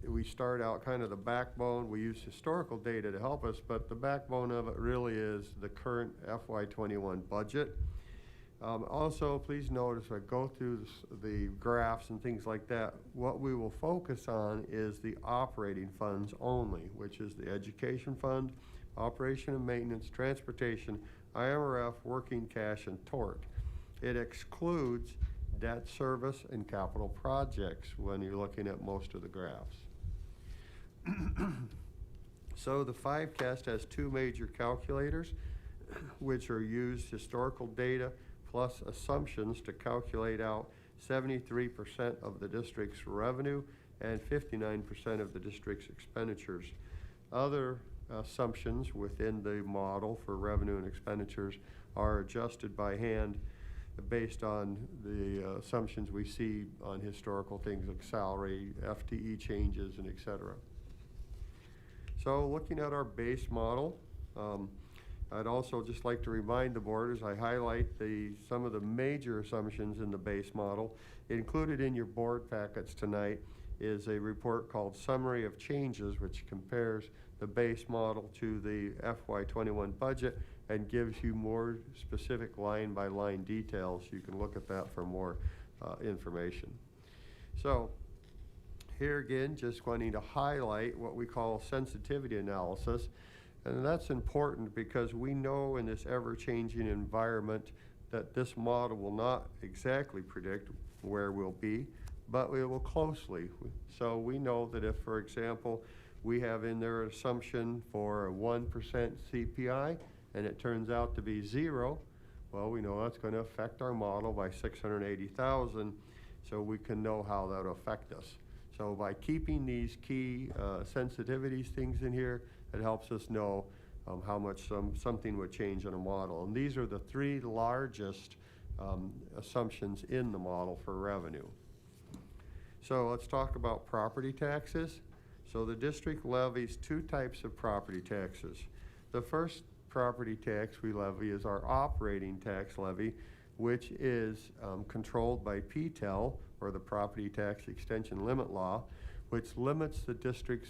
we start out kind of the backbone. We use historical data to help us, but the backbone of it really is the current FY21 budget. Also, please notice, I go through the graphs and things like that. What we will focus on is the operating funds only, which is the education fund, operation and maintenance, transportation, IMRF, working cash, and tort. It excludes debt service and capital projects when you're looking at most of the graphs. So the FiveCast has two major calculators, which are used historical data plus assumptions to calculate out 73% of the district's revenue and 59% of the district's expenditures. Other assumptions within the model for revenue and expenditures are adjusted by hand based on the assumptions we see on historical things like salary, FTE changes, and et cetera. So looking at our base model, I'd also just like to remind the board as I highlight some of the major assumptions in the base model. Included in your board packets tonight is a report called Summary of Changes, which compares the base model to the FY21 budget and gives you more specific line-by-line details. You can look at that for more information. So here again, just wanting to highlight what we call sensitivity analysis. And that's important because we know in this ever-changing environment that this model will not exactly predict where we'll be, but we will closely. So we know that if, for example, we have in there an assumption for a 1% CPI, and it turns out to be 0, well, we know that's going to affect our model by $680,000, so we can know how that will affect us. So by keeping these key sensitivities things in here, it helps us know how much something would change in a model. And these are the three largest assumptions in the model for revenue. So let's talk about property taxes. So the district levies two types of property taxes. The first property tax we levy is our operating tax levy, which is controlled by PTEL, or the Property Tax Extension Limit Law, which limits the district's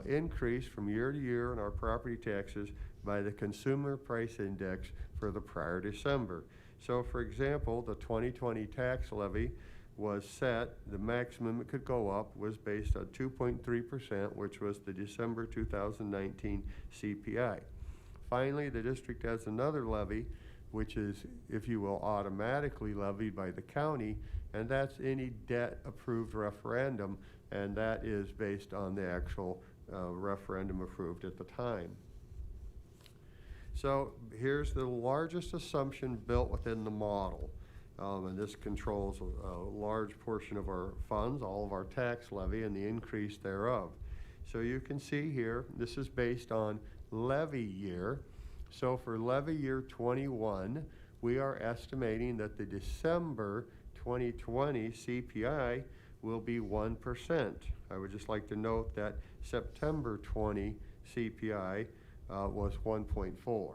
increase from year to year in our property taxes by the Consumer Price Index for the prior December. So for example, the 2020 tax levy was set, the maximum it could go up was based on 2.3%, which was the December 2019 CPI. Finally, the district has another levy, which is, if you will, automatically levied by the county, and that's any debt-approved referendum, and that is based on the actual referendum approved at the time. So here's the largest assumption built within the model, and this controls a large portion of our funds, all of our tax levy, and the increase thereof. So you can see here, this is based on levy year. So for levy year 21, we are estimating that the December 2020 CPI will be 1%. I would just like to note that September 20 CPI was 1.4.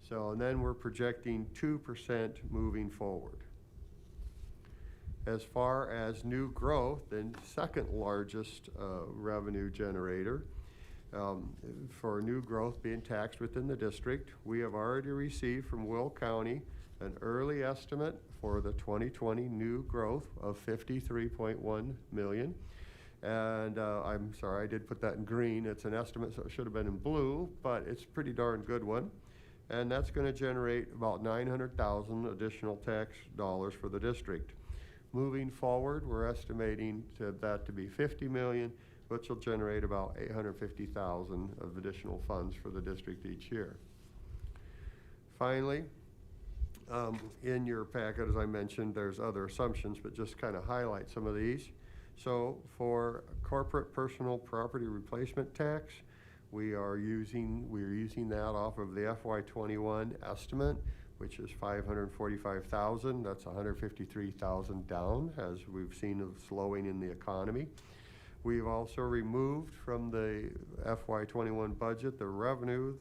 So, and then we're projecting 2% moving forward. As far as new growth, the second largest revenue generator, for new growth being taxed within the district, we have already received from Will County an early estimate for the 2020 new growth of 53.1 million. And I'm sorry, I did put that in green. It's an estimate, so it should have been in blue, but it's a pretty darn good one. And that's going to generate about 900,000 additional tax dollars for the district. Moving forward, we're estimating that to be 50 million, which will generate about 850,000 of additional funds for the district each year. Finally, in your packet, as I mentioned, there's other assumptions, but just kind of highlight some of these. So for corporate personal property replacement tax, we're using that off of the FY21 estimate, which is 545,000. That's 153,000 down, as we've seen a slowing in the economy. We've also removed from the FY21 budget the revenue.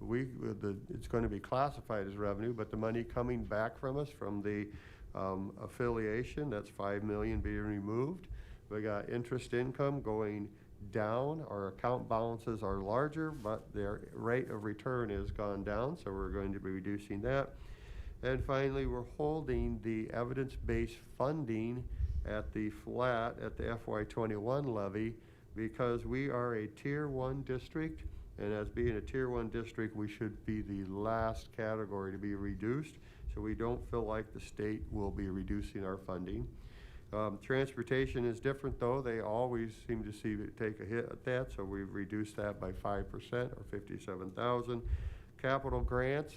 It's going to be classified as revenue, but the money coming back from us from the affiliation, that's 5 million being removed. We got interest income going down. Our account balances are larger, but their rate of return has gone down, so we're going to be reducing that. And finally, we're holding the evidence-based funding at the flat at the FY21 levy because we are a Tier 1 district, and as being a Tier 1 district, we should be the last category to be reduced, so we don't feel like the state will be reducing our funding. Transportation is different though. They always seem to take a hit at that, so we've reduced that by 5% or 57,000. Capital grants,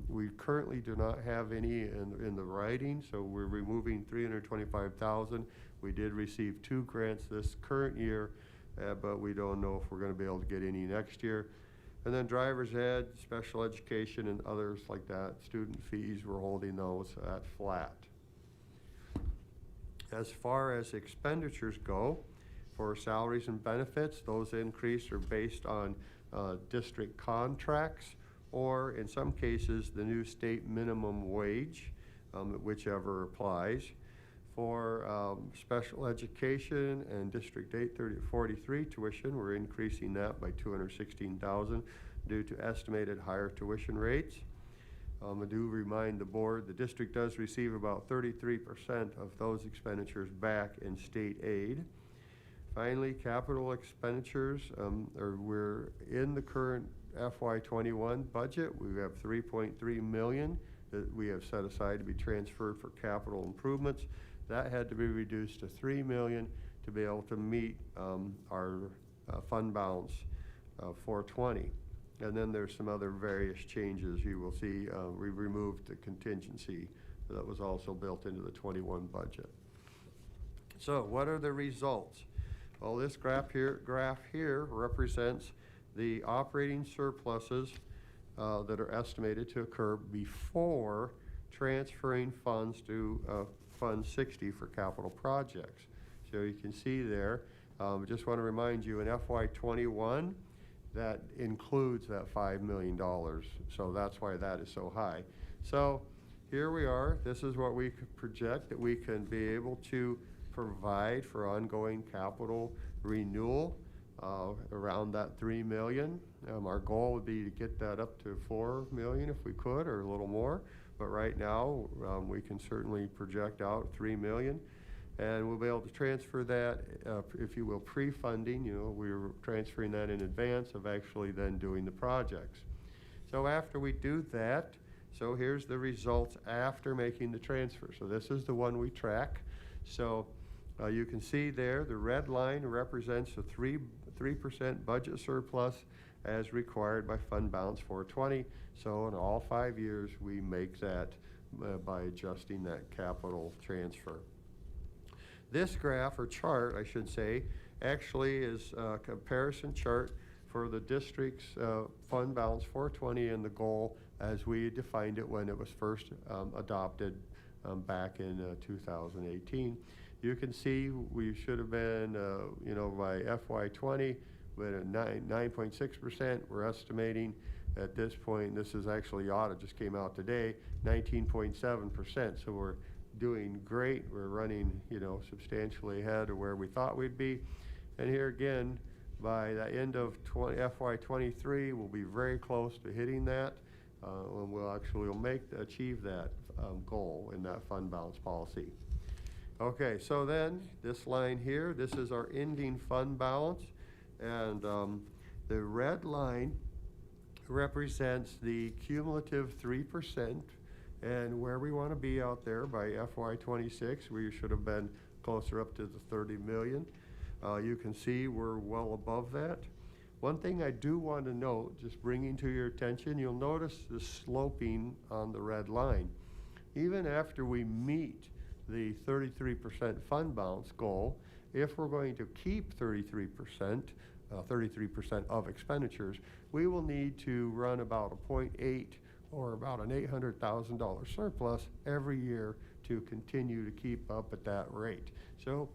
we currently do not have any in the writing, so we're removing 325,000. We did receive 2 grants this current year, but we don't know if we're going to be able to get any next year. And then driver's ed, special education, and others like that, student fees, we're holding those at flat. As far as expenditures go, for salaries and benefits, those increases are based on district contracts, or in some cases, the new state minimum wage, whichever applies. For special education and District 843 tuition, we're increasing that by 216,000 due to estimated higher tuition rates. I do remind the board the district does receive about 33% of those expenditures back in state aid. Finally, capital expenditures, we're in the current FY21 budget. We have 3.3 million that we have set aside to be transferred for capital improvements. That had to be reduced to 3 million to be able to meet our fund balance 420. And then there's some other various changes. You will see we removed the contingency that was also built into the 21 budget. So what are the results? Well, this graph here represents the operating surpluses that are estimated to occur before transferring funds to Fund 60 for capital projects. So you can see there, just want to remind you in FY21, that includes that $5 million. So that's why that is so high. So here we are. This is what we could project that we can be able to provide for ongoing capital renewal around that 3 million. Our goal would be to get that up to 4 million if we could, or a little more. But right now, we can certainly project out 3 million. And we'll be able to transfer that, if you will, pre-funding. You know, we're transferring that in advance of actually then doing the projects. So after we do that, so here's the results after making the transfer. So this is the one we track. So you can see there, the red line represents a 3% budget surplus as required by fund balance 420. So in all 5 years, we make that by adjusting that capital transfer. This graph, or chart, I should say, actually is a comparison chart for the district's fund balance 420 and the goal as we defined it when it was first adopted back in 2018. You can see we should have been, by FY20, we're at 9.6%. We're estimating at this point, this is actually audit just came out today, 19.7%. So we're doing great. We're running, substantially ahead of where we thought we'd be. And here again, by the end of FY23, we'll be very close to hitting that. and we'll actually achieve that goal in that fund balance policy. Okay, so then this line here, this is our ending fund balance, and the red line represents the cumulative 3%, and where we want to be out there by FY26. We should have been closer up to the 30 million. You can see we're well above that. One thing I do want to note, just bringing to your attention, you'll notice the sloping on the red line. Even after we meet the 33% fund balance goal, if we're going to keep 33% of expenditures, we will need to run about a 0.8 or about an $800,000 surplus every year to continue to keep up at that rate. So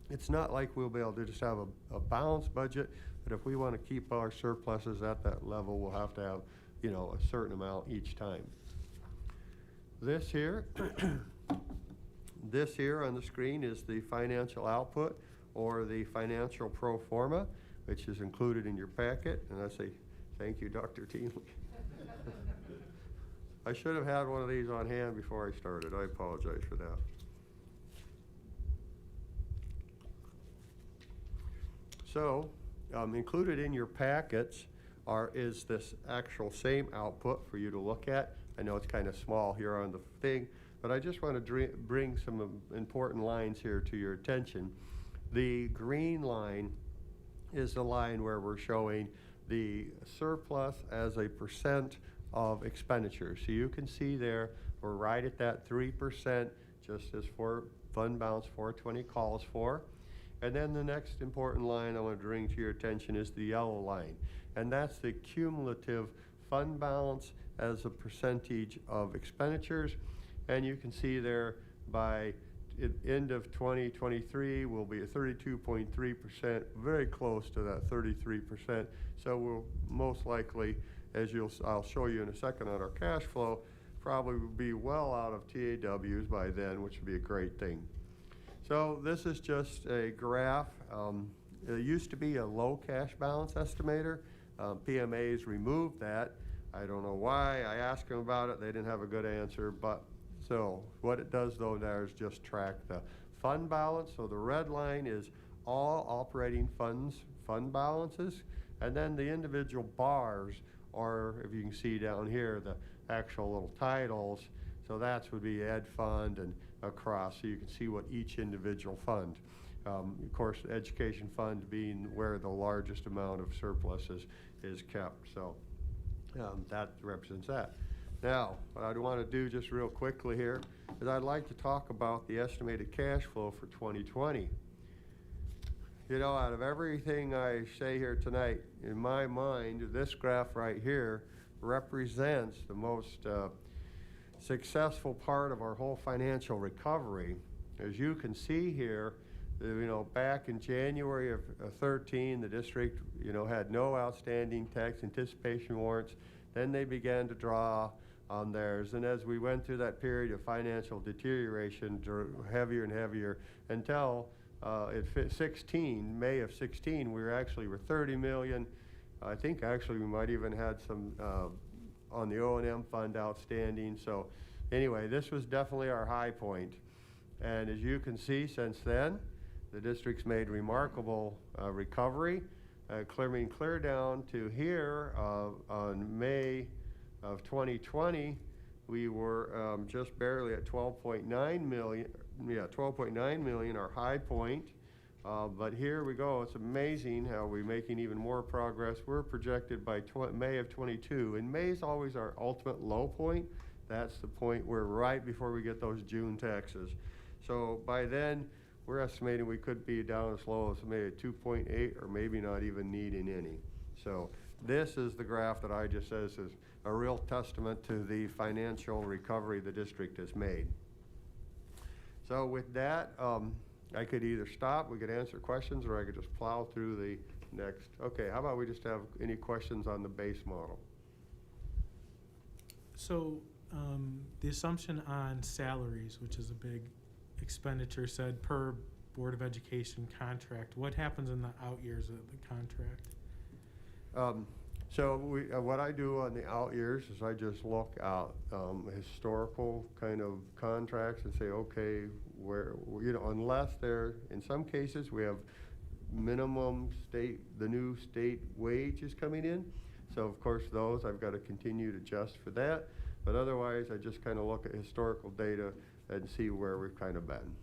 it's not like we'll be able to just have a balanced budget, but if we want to keep our surpluses at that level, we'll have to have, you know, a certain amount each time. This here, this here on the screen is the financial output, or the financial pro forma, which is included in your packet. And I say, thank you, Dr. Tingley. I should have had one of these on hand before I started. I apologize for that. So, included in your packets is this actual same output for you to look at. I know it's kind of small here on the thing, but I just want to bring some important lines here to your attention. The green line is the line where we're showing the surplus as a percent of expenditures. So you can see there, we're right at that 3%, just as Fund Balance 420 calls for. And then the next important line I want to bring to your attention is the yellow line. And that's the cumulative fund balance as a percentage of expenditures. And you can see there by end of 2023, we'll be at 32.3%, very close to that 33%. So we'll most likely, as I'll show you in a second on our cash flow, probably will be well out of TAWs by then, which would be a great thing. So this is just a graph. It used to be a low cash balance estimator. PMA's removed that. I don't know why. I asked them about it. They didn't have a good answer. But so what it does though there is just track the fund balance. So the red line is all operating fund balances. And then the individual bars are, if you can see down here, the actual little titles. So that would be ed fund and across, so you can see what each individual fund. Of course, the education fund being where the largest amount of surplus is kept. So that represents that. Now, what I want to do just real quickly here is I'd like to talk about the estimated cash flow for 2020. You know, out of everything I say here tonight, in my mind, this graph right here represents the most successful part of our whole financial recovery. As you can see here, you know, back in January of 13, the district, you know, had no outstanding tax anticipation warrants. Then they began to draw on theirs. And as we went through that period of financial deterioration, heavier and heavier, until May of 16, we were 30 million. I think actually we might even had some on the O&M fund outstanding. So anyway, this was definitely our high point. And as you can see, since then, the district's made remarkable recovery, clear down to here on May of 2020, we were just barely at 12.9 million. Yeah, 12.9 million, our high point. But here we go. It's amazing how we're making even more progress. We're projected by May of 22. And May is always our ultimate low point. That's the point where right before we get those June taxes. So by then, we're estimating we could be down as low as maybe 2.8 or maybe not even needing any. So this is the graph that I just says is a real testament to the financial recovery the district has made. So with that, I could either stop, we could answer questions, or I could just plow through the next. Okay, how about we just have any questions on the base model? So the assumption on salaries, which is a big expenditure, said per Board of Education contract. What happens in the out years of the contract? So what I do on the out years is I just look out historical kind of contracts and say, okay, where, unless they're, in some cases, we have minimum the new state wage is coming in. So of course those, I've got to continue to adjust for that. But otherwise, I just kind of look at historical data and see where we've kind of been.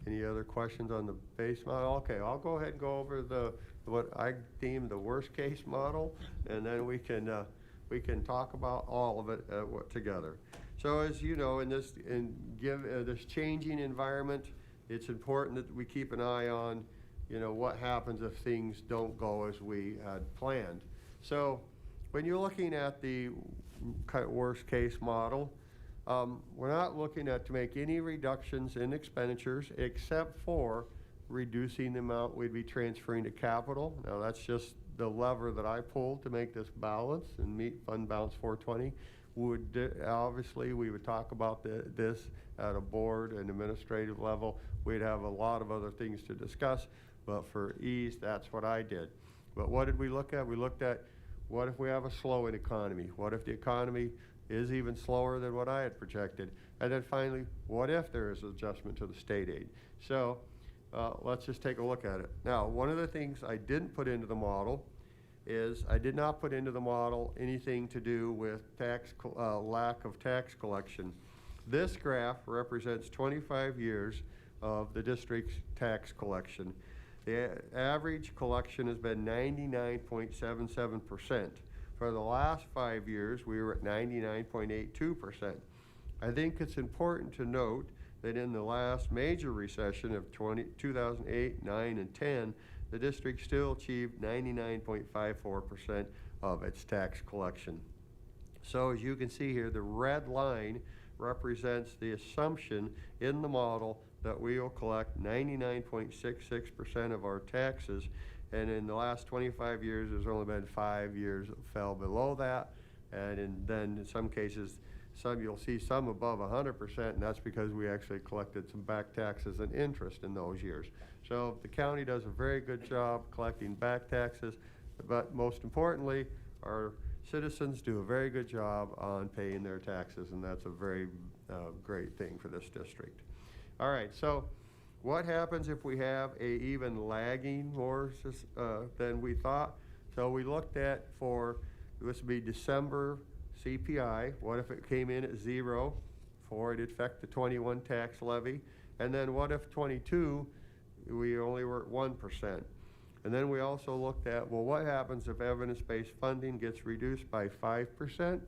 Any other questions on the base model? Okay, I'll go ahead and go over what I deem the worst case model, and then we can talk about all of it together. So as you know, in this changing environment, it's important that we keep an eye on, what happens if things don't go as we had planned. So when you're looking at the worst case model, we're not looking to make any reductions in expenditures except for reducing the amount we'd be transferring to capital. Now that's just the lever that I pulled to make this balance and meet fund balance 420. Obviously we would talk about this at a board and administrative level. We'd have a lot of other things to discuss, but for ease, that's what I did. But what did we look at? We looked at what if we have a slowing economy? What if the economy is even slower than what I had projected? And then finally, what if there is an adjustment to the state aid? So let's just take a look at it. Now, one of the things I didn't put into the model is I did not put into the model anything to do with lack of tax collection. This graph represents 25 years of the district's tax collection. The average collection has been 99.77%. For the last 5 years, we were at 99.82%. I think it's important to note that in the last major recession of 2008, 9, and 10, the district still achieved 99.54% of its tax collection. So as you can see here, the red line represents the assumption in the model that we will collect 99.66% of our taxes. And in the last 25 years, there's only been 5 years that fell below that. And then in some cases, you'll see some above 100%, and that's because we actually collected some back taxes and interest in those years. So the county does a very good job collecting back taxes, but most importantly, our citizens do a very good job on paying their taxes, and that's a very great thing for this district. All right, so what happens if we have a even lagging more than we thought? So we looked at this would be December CPI. What if it came in at 0 for it affect the 21 tax levy? And then what if 22, we only were at 1%? And then we also looked at, well, what happens if evidence-based funding gets reduced by 5%?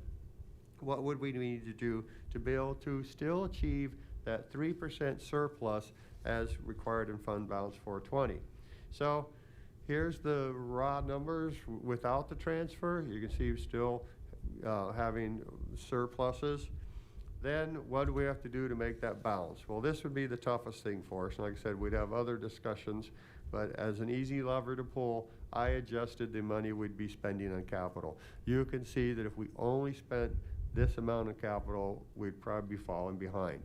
What would we need to do to be able to still achieve that 3% surplus as required in fund balance 420? So here's the raw numbers without the transfer. You can see still having surpluses. Then what do we have to do to make that balance? Well, this would be the toughest thing for us. Like I said, we'd have other discussions, but as an easy lever to pull, I adjusted the money we'd be spending on capital. You can see that if we only spent this amount of capital, we'd probably be falling behind.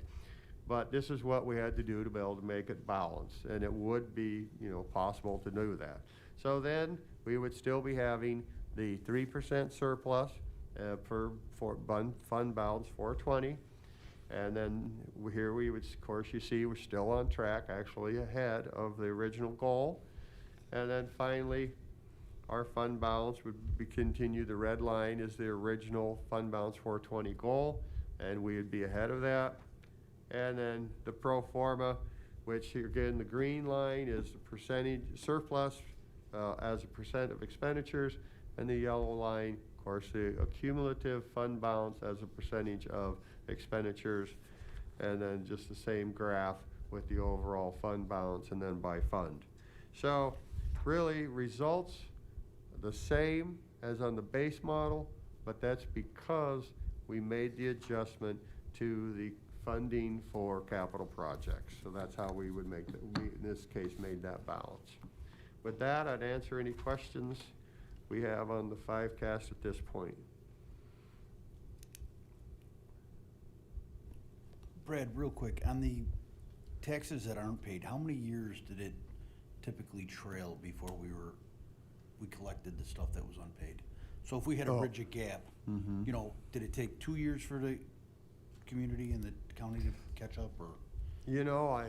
But this is what we had to do to be able to make it balance, and it would be, possible to do that. So then we would still be having the 3% surplus for fund balance 420, and then here we would, of course, you see we're still on track, actually ahead of the original goal. And then finally, our fund balance would continue. The red line is the original fund balance 420 goal, and we would be ahead of that. And then the pro forma, which again, the green line is the percentage surplus as a percent of expenditures, and the yellow line, of course, the accumulative fund balance as a percentage of expenditures, and then just the same graph with the overall fund balance and then by fund. So really results the same as on the base model, but that's because we made the adjustment to the funding for capital projects. So that's how we would make we in this case made that balance. With that, I'd answer any questions we have on the 5-cast at this point. Brad, real quick, on the taxes that aren't paid, how many years did it typically trail before we collected the stuff that was unpaid? So if we had to bridge a gap, you know, did it take 2 years for the community and the county to catch up, or? You know,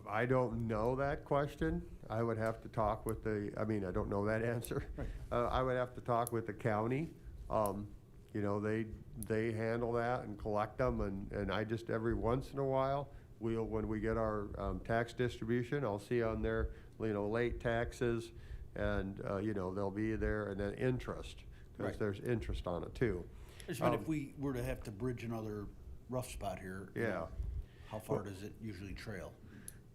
I don't know that question. I would have to talk with I don't know that answer. Right. I would have to talk with the county. You know, they handle that and collect them, and I just, every once in a while, when we get our tax distribution, I'll see on there, you know, late taxes, and, you know, they'll be there, and then interest, because Right. there's interest on it too. I just meant if we were to have to bridge another rough spot here. you Yeah. know, How far does it usually trail?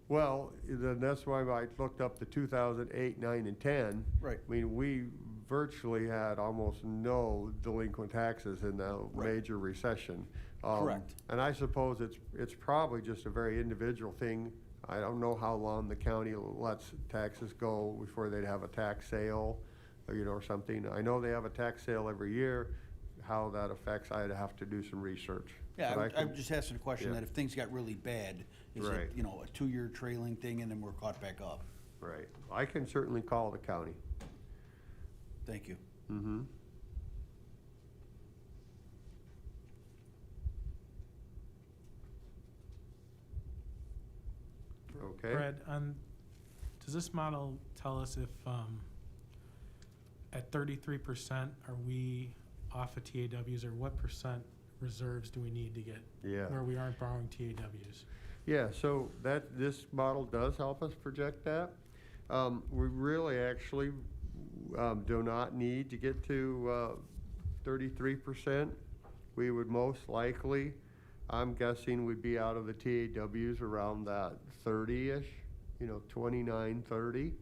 Well, then that's why I looked up the 2008, 9, and 10. Right. I mean, we virtually had almost no delinquent taxes in the Right. major recession. Correct. And I suppose it's probably just a very individual thing. I don't know how long the county lets taxes go before they'd have a tax sale, or, you know, or something. I know they have a tax sale every year. How that affects, I'd have to do some research. Yeah, But I'm just asking a question yeah. that if things got really bad, is Right. it, you know, a 2-year trailing thing and then we're caught back up? Right. I can certainly call the county. Thank you. Mm-hmm. Okay. Brad, does this model tell us if, at 33%, are we off of TAWs, or what percent reserves do we need to get Yeah. where we aren't borrowing TAWs? Yeah, so this model does help us project that. We really actually do not need to get to 33%. We would most likely, I'm guessing, we'd be out of the TAWs around that 30-ish, you know, 29, 30.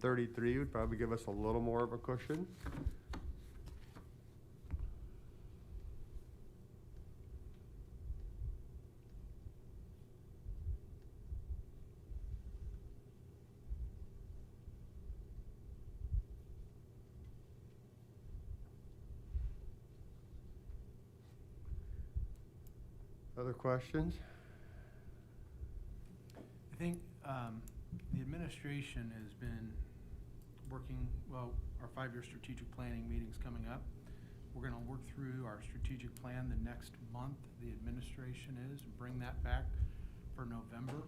33 would probably give us a little more of a cushion. Other questions? I think the administration has been working, well, our 5-year strategic planning meeting's coming up. We're gonna work through our strategic plan the next month, the administration is, and bring that back for November.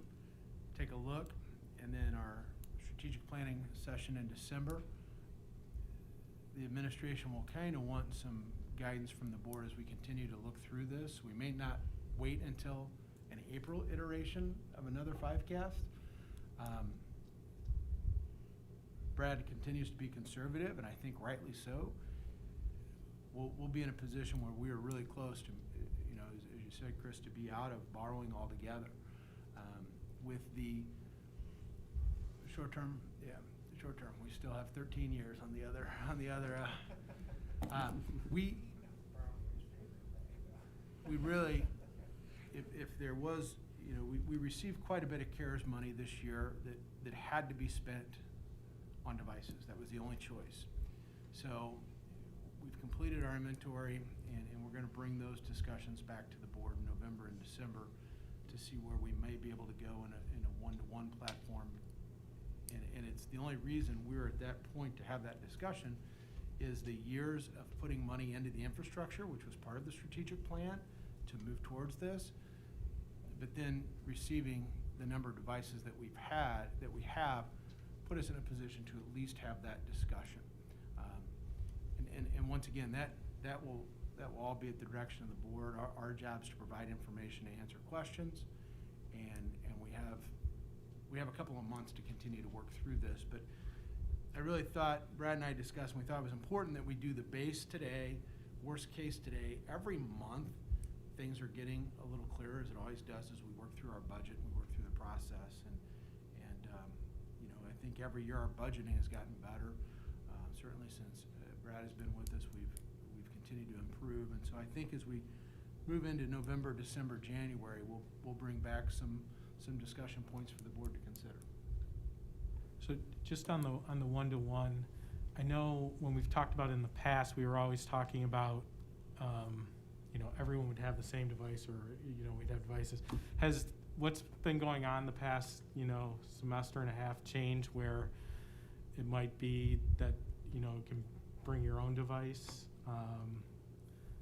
Take a look, and then our strategic planning session in December. The administration will kind of want some guidance from the board as we continue to look through this. We may not wait until an April iteration of another 5-cast. Brad continues to be conservative, and I think rightly so. We'll be in a position where we are really close to, you know, as you said, Chris, to be out of borrowing altogether. With the short-term, we still have 13 years on the other, we really, if there was, you know, we received quite a bit of CARES money this year that had to be spent on devices. That was the only choice. So we've completed our inventory, and we're gonna bring those discussions back to the board in November and December to see where we may be able to go in a one-to-one platform. And it's the only reason we're at that point to have that discussion is the years of putting money into the infrastructure, which was part of the strategic plan to move towards this, but then receiving the number of devices that we have, put us in a position to at least have that discussion. And once again, that will all be at the direction of the board. Our job is to provide information to answer questions, and we have a couple of months to continue to work through this. But I really thought, Brad and I discussed, and we thought it was important that we do the base today, worst case today. Every month, things are getting a little clearer, as it always does, as we work through our budget, we work through the process. And you know, I think every year our budgeting has gotten better. Certainly since Brad has been with us, we've continued to improve. And so I think as we move into November, December, January, we'll bring back some discussion points for the board to consider. So just on the one-to-one, I know when we've talked about it in the past, we were always talking about, you know, everyone would have the same device, or, you know, we'd have devices. Has what's been going on the past, semester and a half change where it might be that, you can bring your own device?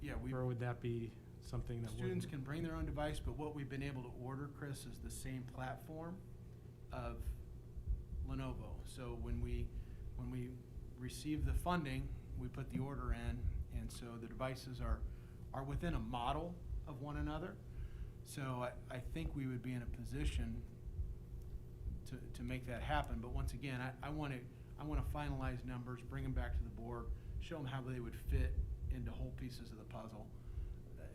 Yeah, Or would that be something that students wouldn't- can bring their own device, but what we've been able to order, Chris, is the same platform of Lenovo. So when we receive the funding, we put the order in, and so the devices are within a model of one another. So I think we would be in a position to make that happen. But once again, I want to finalize numbers, bring them back to the board, show them how they would fit into whole pieces of the puzzle,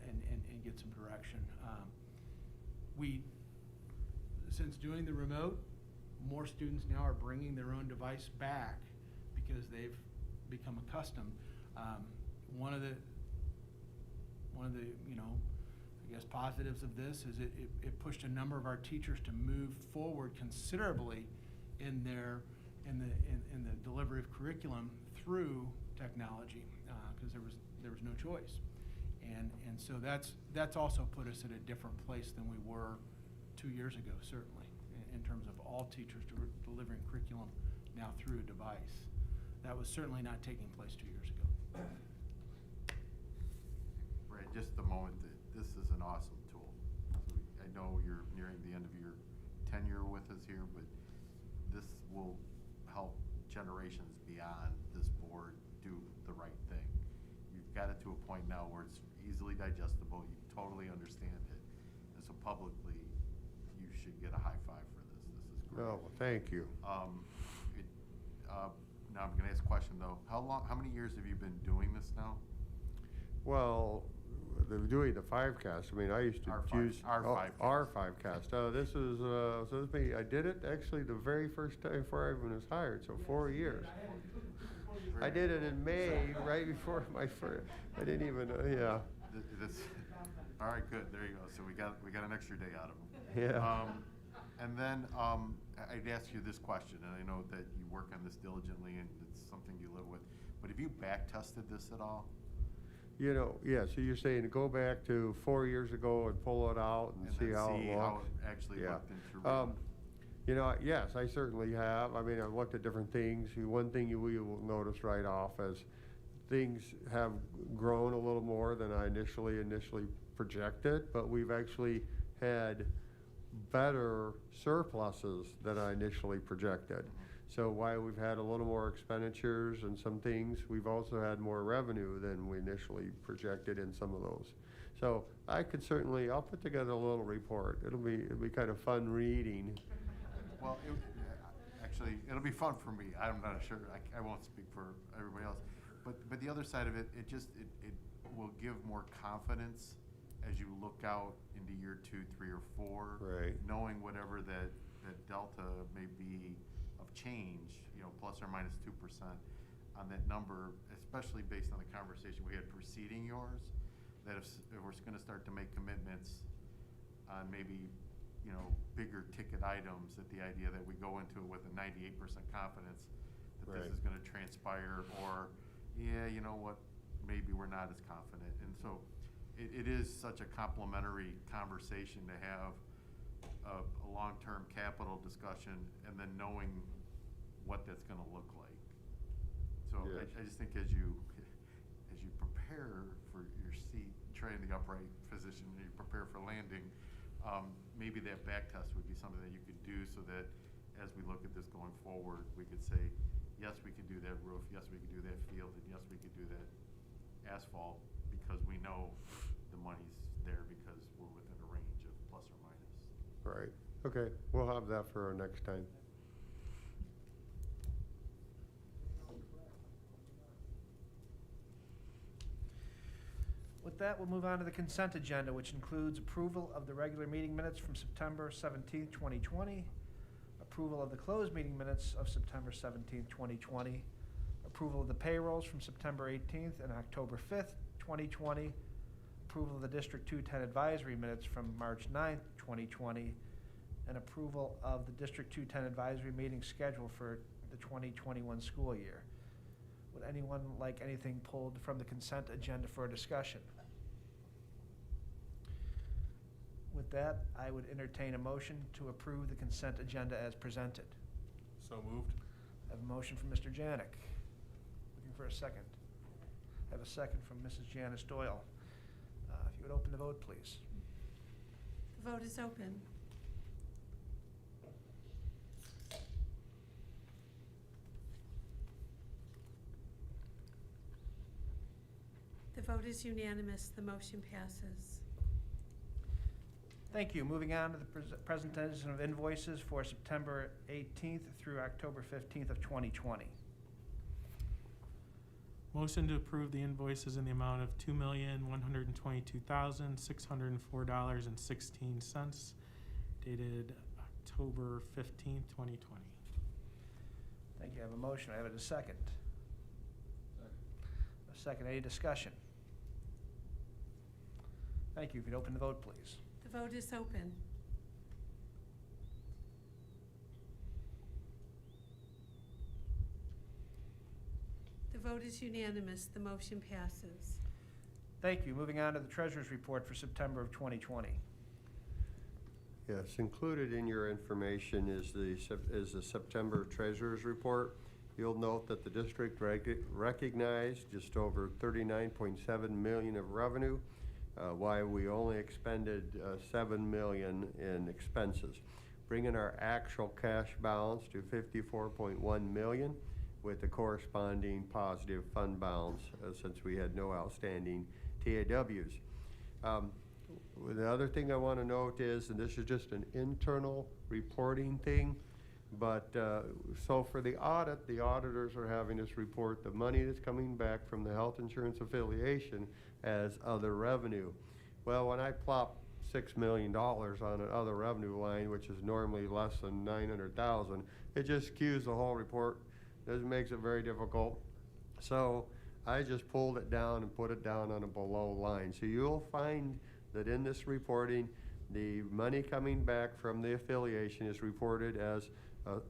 and get some direction. Since doing the remote, more students now are bringing their own device back because they've become accustomed. One of the I guess positives of this is it pushed a number of our teachers to move forward considerably in the delivery of curriculum through technology, because there was no choice. And so that's also put us at a different place than we were 2 years ago, certainly, in terms of all teachers delivering curriculum now through a device. That was certainly not taking place 2 years ago. Right, just the moment that this is an awesome tool. So I know you're nearing the end of your tenure with us here, but this will help generations beyond this board do the right thing. You've got it to a point now where it's easily digestible, you totally understand it, and so publicly, you should get a high five for this. This is great. Oh, well, thank you. Now I'm gonna ask a question though. How many years have you been doing this now? Well, doing the 5-cast, I mean, I used to Our use. five- our 5-cast. Our 5-cast. This is, so I did it actually the very first time before I even was hired, so 4 years. I did it in May, right before my first, I didn't even, yeah. All right, good, there you go. So we got an extra day out of them. Yeah. And then, I'd ask you this question, and I know that you work on this diligently and it's something you live with, but have you back tested this at all? Yeah, so you're saying to go back to 4 years ago and pull it out and see then how it see how looks? it actually Yeah. looked into real. Yes, I certainly have. I mean, I've looked at different things. One thing you will notice right off is things have grown a little more than I initially projected, but we've actually had better surpluses than I initially projected. So while we've had a little more expenditures and some things, we've also had more revenue than we initially projected in some of those. So I'll put together a little report. It'll be kind of fun reading. Well, actually, it'll be fun for me. I'm not sure, I won't speak for everybody else. But the other side of it, it will give more confidence as you look out into year 2, 3, or 4. Right. Knowing whatever that delta may be of change, plus or minus 2% on that number, especially based on the conversation we had preceding yours, that if we're gonna start to make commitments on maybe, bigger ticket items, that the idea that we go into it with a 98% confidence that Right. this is gonna transpire, or, yeah, you know what, maybe we're not as confident. And so it is such a complimentary conversation to have a long-term capital discussion and then knowing what that's gonna look like. So Yes. I just think as you prepare for your seat, try in the upright position, and you prepare for landing, maybe that back test would be something that you could do so that as we look at this going forward, we could say, yes, we could do that roof, yes, we could do that field, and yes, we could do that asphalt, because we know the money's there because we're within a range of plus or minus. Right. Okay, we'll have that for our next time. With that, we'll move on to the consent agenda, which includes approval of the regular meeting minutes from September 17th, 2020, approval of the closed meeting minutes of September 17th, 2020, approval of the payrolls from September 18th and October 5th, 2020, approval of the District 210 advisory minutes from March 9th, 2020, and approval of the District 210 advisory meeting schedule for the 2021 school year. Would anyone like anything pulled from the consent agenda for a discussion? With that, I would entertain a motion to approve the consent agenda as presented. So moved. I have a motion from Mr. Janik. Looking for a second. I have a second from Mrs. Janice Doyle. If you would open the vote, please. The vote is open. The vote is unanimous. The motion passes. Thank you. Moving on to the presentation of invoices for September 18th through October 15th of 2020. Motion to approve the invoices in the amount of $2,122,604.16, dated October 15th, 2020. Thank you. I have a motion. I have a second. A second. Any discussion? Thank you. If you'd open the vote, please. The vote is open. The vote is unanimous. The motion passes. Thank you. Moving on to the treasurer's report for September of 2020. Yes, included in your information is the September Treasurer's Report. You'll note that the district recognized just over $39.7 million of revenue, while we only expended $7 million in expenses, bringing our actual cash balance to $54.1 million with the corresponding positive fund balance since we had no outstanding TAWs. The other thing I want to note is, and this is just an internal reporting thing, but so for the audit, the auditors are having us report the money that's coming back from the health insurance affiliation as other revenue. Well, when I plop $6 million on an other revenue line, which is normally less than $900,000, it just skews the whole report. This makes it very difficult. So I just pulled it down and put it down on a below line. So you'll find that in this reporting, the money coming back from the affiliation is reported as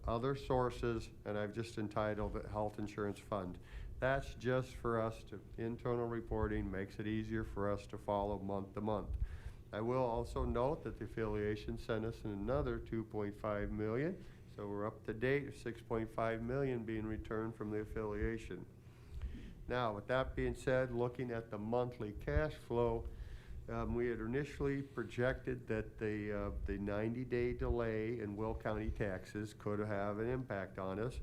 other sources, and I've just entitled it Health Insurance Fund. That's just for us to, internal reporting makes it easier for us to follow month to month. I will also note that the affiliation sent us another $2.5 million, so we're up to date of $6.5 million being returned from the affiliation. Now, with that being said, looking at the monthly cash flow, we had initially projected that the 90-day delay in Will County taxes could have an impact on us.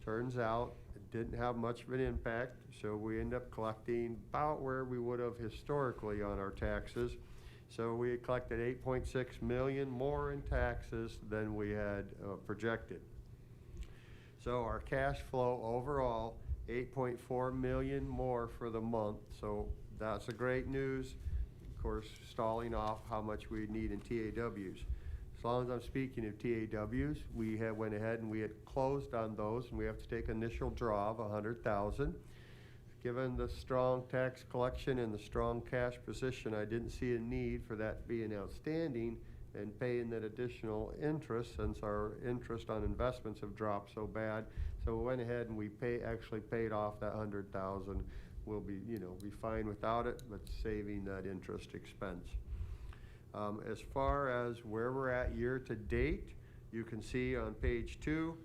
Turns out it didn't have much of an impact, so we ended up collecting about where we would have historically on our taxes. So we had collected $8.6 million more in taxes than we had projected. So our cash flow overall, $8.4 million more for the month, so that's a great news. Of course, stalling off how much we need in TAWs. As long as I'm speaking of TAWs, we went ahead and we had closed on those, and we have to take initial draw of $100,000. Given the strong tax collection and the strong cash position, I didn't see a need for that being outstanding and paying that additional interest, since our interest on investments have dropped so bad. So we went ahead and we actually paid off that $100,000. We'll be fine without it, but saving that interest expense. As far as where we're at year to date, you can see on page 2,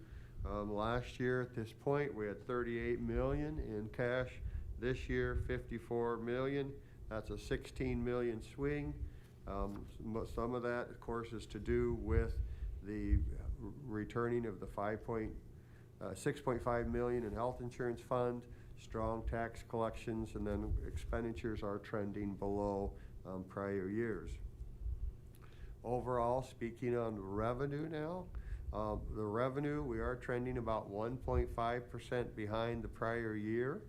last year at this point we had $38 million in cash. This year, $54 million. That's a $16 million swing. Some of that, of course, is to do with the returning of the $6.5 million in health insurance fund, strong tax collections, and then expenditures are trending below prior years. Overall, speaking on revenue now, the revenue, we are trending about 1.5% behind the prior year.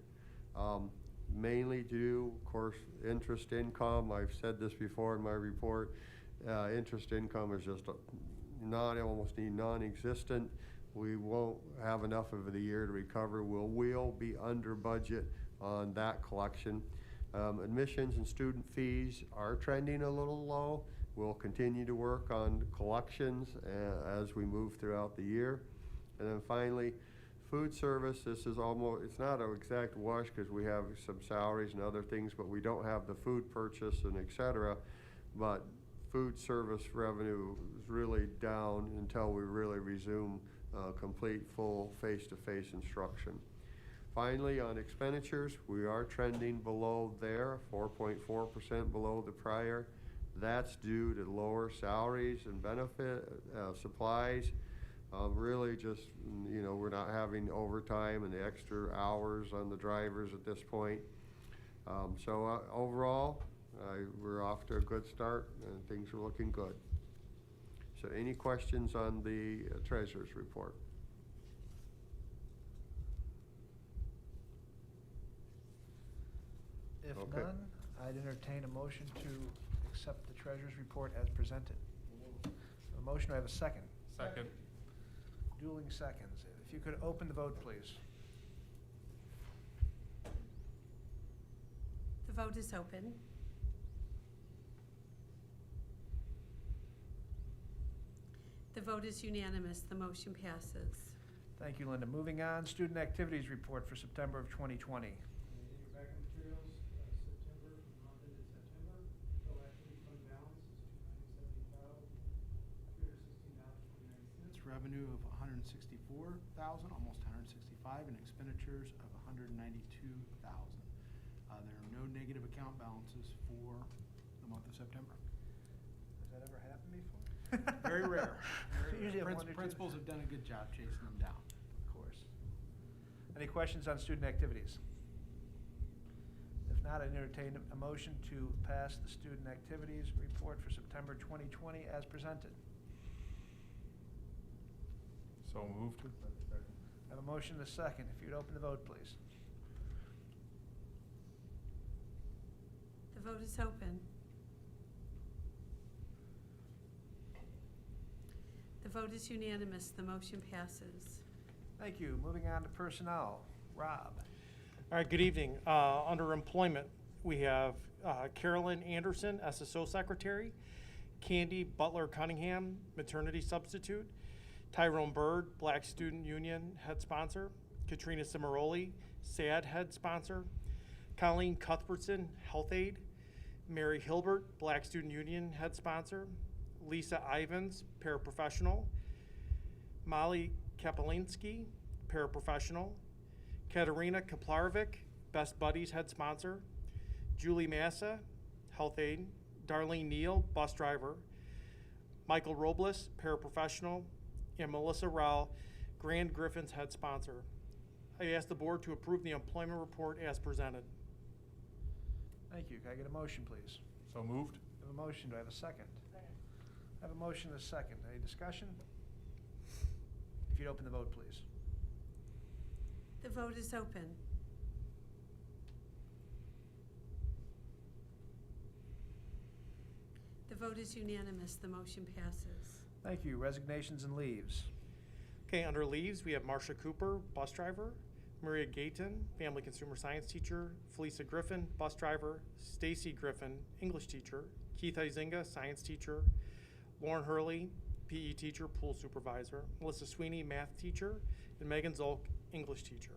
Mainly due, of course, interest income. I've said this before in my report. Interest income is just almost non-existent. We won't have enough of the year to recover. We'll be under budget on that collection. Admissions and student fees are trending a little low. We'll continue to work on collections as we move throughout the year. And then finally, food service. This is almost, it's not an exact wash because we have some salaries and other things, but we don't have the food purchase and et cetera. But food service revenue is really down until we really resume complete, full, face-to-face instruction. Finally, on expenditures, we are trending below there, 4.4% below the prior. That's due to lower salaries and benefit, supplies. Really just, we're not having overtime and the extra hours on the drivers at this point. Overall, we're off to a good start and things are looking good. So any questions on the treasurer's report? If Okay. none, I'd entertain a motion to accept the treasurer's report as presented. A motion, I have a second. Second. Dueling seconds. If you could open the vote, please. The vote is open. The vote is unanimous. The motion passes. Thank you, Linda. Moving on, student activities report for September of 2020. Your backup materials, September, month ended September, total activity fund balance is $297,316.29. Revenue of $164,000, almost $165,000, and expenditures of $192,000. There are no negative account balances for the month of September. Has that ever happened before? Very rare. Usually have one or two. Principals have done a good job chasing them down. Of course. Any questions on student activities? If not, I'd entertain a motion to pass the student activities report for September 2020 as presented. So moved. I have a motion and a second. If you'd open the vote, please. The vote is open. The vote is unanimous. The motion passes. Thank you. Moving on to personnel. Rob. All right, good evening. Under employment, we have Carolyn Anderson, SSO Secretary, Candy Butler Cunningham, Maternity Substitute, Tyrone Bird, Black Student Union Head Sponsor, Katrina Cimaroli, SAD Head Sponsor, Colleen Cuthbertson, Health Aide, Mary Hilbert, Black Student Union Head Sponsor, Lisa Ivans, Paraprofessional, Molly Kapelinski, Paraprofessional, Katerina Kaplarvik, Best Buddies Head Sponsor, Julie Massa, Health Aide, Darlene Neal, Bus Driver, Michael Robles, Paraprofessional, and Melissa Rowell, Grand Griffin's Head Sponsor. I ask the board to approve the employment report as presented. Thank you. Can I get a motion, please? So moved. I have a motion. Do I have a second? Second. I have a motion and a second. Any discussion? If you'd open the vote, please. The vote is open. The vote is unanimous. The motion passes. Thank you. Resignations and leaves. Okay, under leaves, we have Marcia Cooper, bus driver, Maria Gayton, family consumer science teacher, Felisa Griffin, bus driver, Stacy Griffin, English teacher, Keith Izinga, science teacher, Lauren Hurley, PE teacher, pool supervisor, Melissa Sweeney, math teacher, and Megan Zolk, English teacher.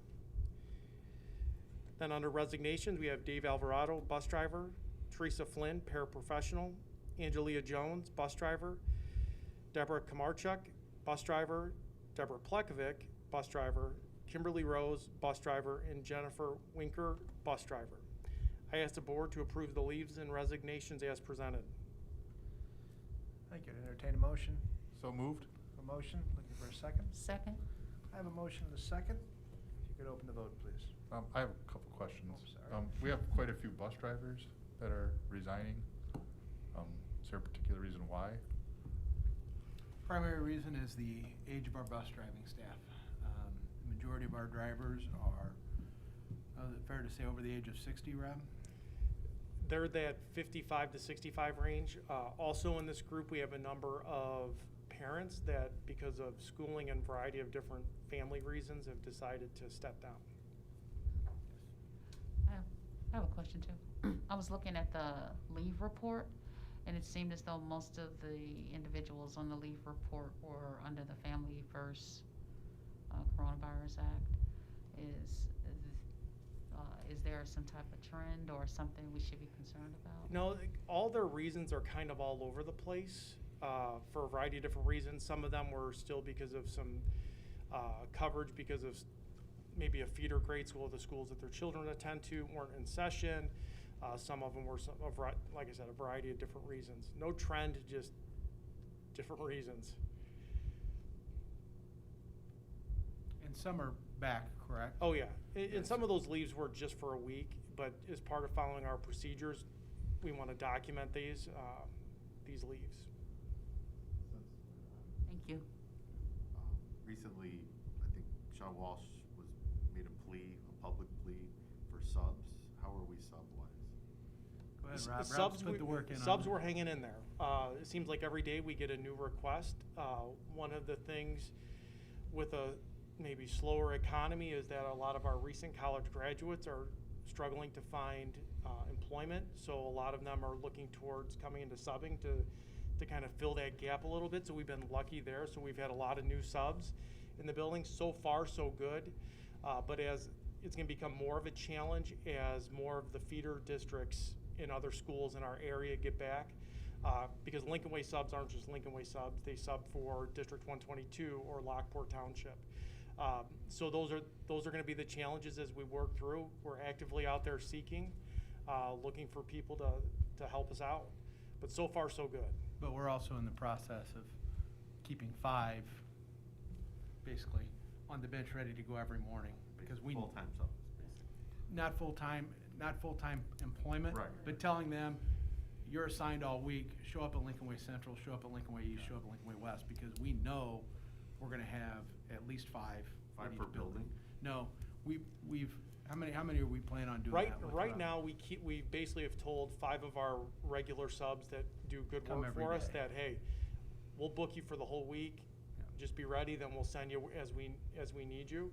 Then under resignations, we have Dave Alvarado, bus driver, Teresa Flynn, paraprofessional, Angelia Jones, bus driver, Deborah Kamarchuk, bus driver, Deborah Plekovic, bus driver, Kimberly Rose, bus driver, and Jennifer Winker, bus driver. I ask the board to approve the leaves and resignations as presented. Thank you. To entertain a motion. So moved. A motion. Looking for a second. Second. I have a motion and a second. If you could open the vote, please. I have a couple questions. Oh, sorry. We have quite a few bus drivers that are resigning. Is there a particular reason why? Primary reason is the age of our bus driving staff. The majority of our drivers are, is it fair to say, over the age of 60, Rob? They're that 55 to 65 range. Also in this group, we have a number of parents that, because of schooling and variety of different family reasons, have decided to step down. I have a question too. I was looking at the leave report, and it seemed as though most of the individuals on the leave report were under the Family First Coronavirus Act. Is there some type of trend or something we should be concerned about? No, all their reasons are kind of all over the place for a variety of different reasons. Some of them were still because of some coverage because of maybe a feeder grade school, the schools that their children attend to weren't in session. Some of them were, like I said, a variety of different reasons. No trend, just different reasons. And some are back, correct? Oh, yeah. And some of those leaves were just for a week, but as part of following our procedures, we want to document these leaves. Thank you. Recently, I think Sean Walsh made a plea, a public plea for subs. How are we sub-wise? Go ahead, Rob. Subs, Rob's put the work in on subs it. were hanging in there. It seems like every day we get a new request. One of the things with a maybe slower economy is that a lot of our recent college graduates are struggling to find employment. So a lot of them are looking towards coming into subbing to kind of fill that gap a little bit. So we've been lucky there. So we've had a lot of new subs in the building. So far, so good. But as it's going to become more of a challenge as more of the feeder districts in other schools in our area get back. Because Lincoln Way subs aren't just Lincoln Way subs. They sub for District 122 or Lockport Township. So those are going to be the challenges as we work through. We're actively out there seeking, looking for people to help us out. But so far, so good. But we're also in the process of keeping 5, basically, on the bench ready to go every morning, because we. Full-time subs, basically. Not full-time employment. Right. But telling them, you're assigned all week, show up at Lincoln Way Central, show up at Lincoln Way East, show up at Lincoln Way West, because we know we're gonna have at least 5. Five at per each building? No, we've, how many are we planning on doing Right, that with, right Rob? now, we basically have told 5 of our regular subs that do good Come work every for us day. that, hey, we'll book you for the whole week. Yeah. Just be ready, then we'll send you as we need you.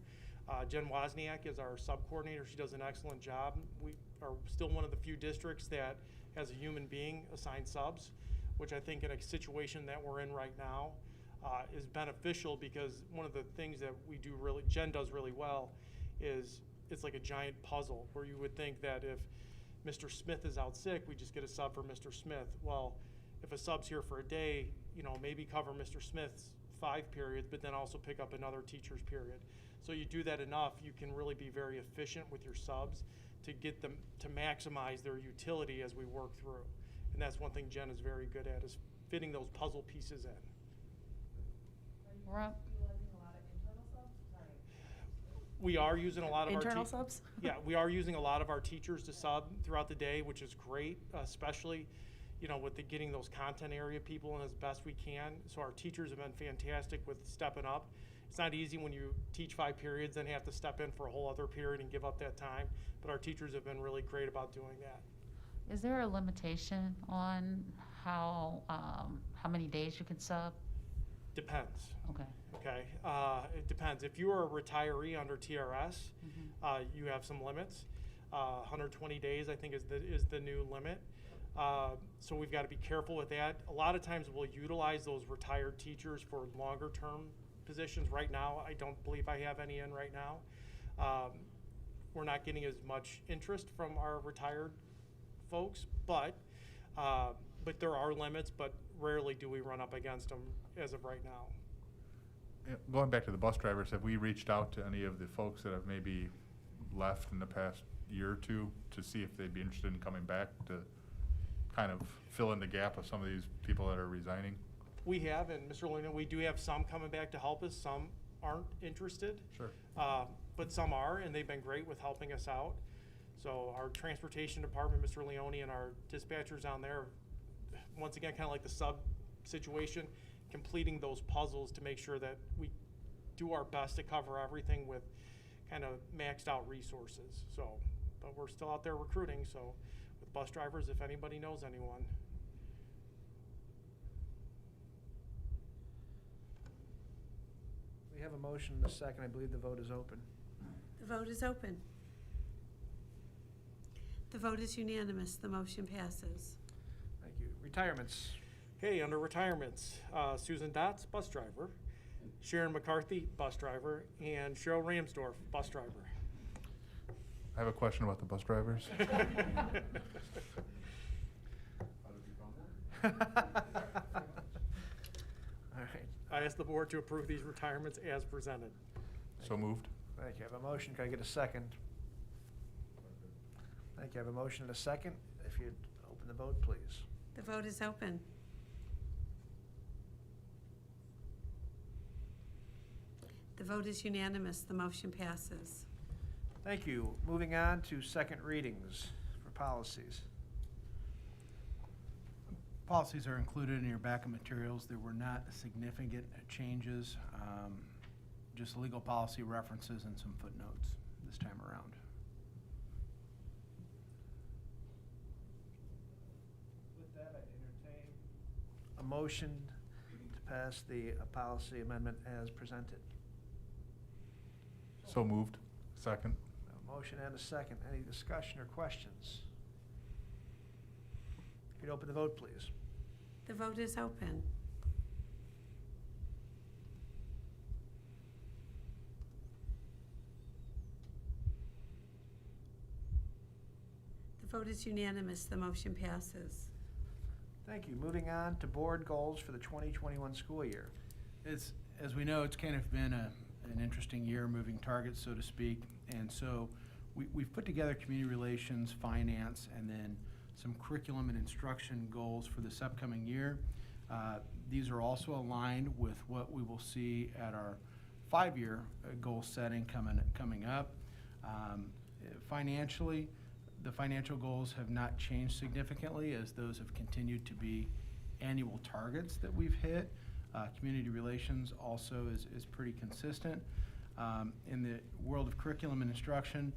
Jen Wozniak is our sub coordinator. She does an excellent job. We are still one of the few districts that has a human being assigned subs, which I think in a situation that we're in right now is beneficial, because one of the things that Jen does really well is it's like a giant puzzle where you would think that if Mr. Smith is out sick, we just get a sub for Mr. Smith. Well, if a sub's here for a day, maybe cover Mr. Smith's 5 periods, but then also pick up another teacher's period. So you do that enough, you can really be very efficient with your subs to get them to maximize their utility as we work through. And that's one thing Jen is very good at, is fitting those puzzle pieces in. Rob? We are using a lot of Internal our subs? Yeah, we are using a lot of our teachers to sub throughout the day, which is great, especially, with getting those content area people in as best we can. So our teachers have been fantastic with stepping up. It's not easy when you teach 5 periods, then you have to step in for a whole other period and give up that time. But our teachers have been really great about doing that. Is there a limitation on how many days you can sub? Depends. Okay. Okay, it depends. If you are a retiree under TRS, you have some limits. 120 days, I think, is the new limit. So we've got to be careful with that. A lot of times we'll utilize those retired teachers for longer term positions. Right now, I don't believe I have any in right now. We're not getting as much interest from our retired folks, but there are limits, but rarely do we run up against them as of right now. Yeah, going back to the bus drivers, have we reached out to any of the folks that have maybe left in the past year or two to see if they'd be interested in coming back to kind of fill in the gap of some of these people that are resigning? We have, and Mr. Luna, we do have some coming back to help us. Some aren't interested. Sure. But some are, and they've been great with helping us out. So our transportation department, Mr. Leone, and our dispatchers down there, once again, kind of like the sub situation, completing those puzzles to make sure that we do our best to cover everything with kind of maxed out resources. So, but we're still out there recruiting. So with bus drivers, if anybody knows anyone. We have a motion and a second. I believe the vote is open. The vote is open. The vote is unanimous. The motion passes. Thank you. Retirements. Okay, under retirements, Susan Dotz, bus driver, Sharon McCarthy, bus driver, and Cheryl Ramsdorf, bus driver. I have a question about the bus drivers. All right. I ask the board to approve these retirements as presented. So moved. Thank you. I have a motion. Can I get a second? Thank you. I have a motion and a second. If you'd open the vote, please. The vote is open. The vote is unanimous. The motion passes. Thank you. Moving on to second readings for policies. Policies are included in your backup materials. There were not significant changes, just legal policy references and some footnotes this time around. With that, I entertain a motion to pass the policy amendment as presented. So moved. Second. A motion and a second. Any discussion or questions? If you'd open the vote, please. The vote is open. The vote is unanimous. The motion passes. Thank you. Moving on to board goals for the 2021 school year. As we know, it's kind of been an interesting year, moving targets, so to speak. And so we've put together community relations, finance, and then some curriculum and instruction goals for this upcoming year. These are also aligned with what we will see at our 5-year goal setting coming up. Financially, the financial goals have not changed significantly, as those have continued to be annual targets that we've hit. Community relations also is pretty consistent. In the world of curriculum and instruction,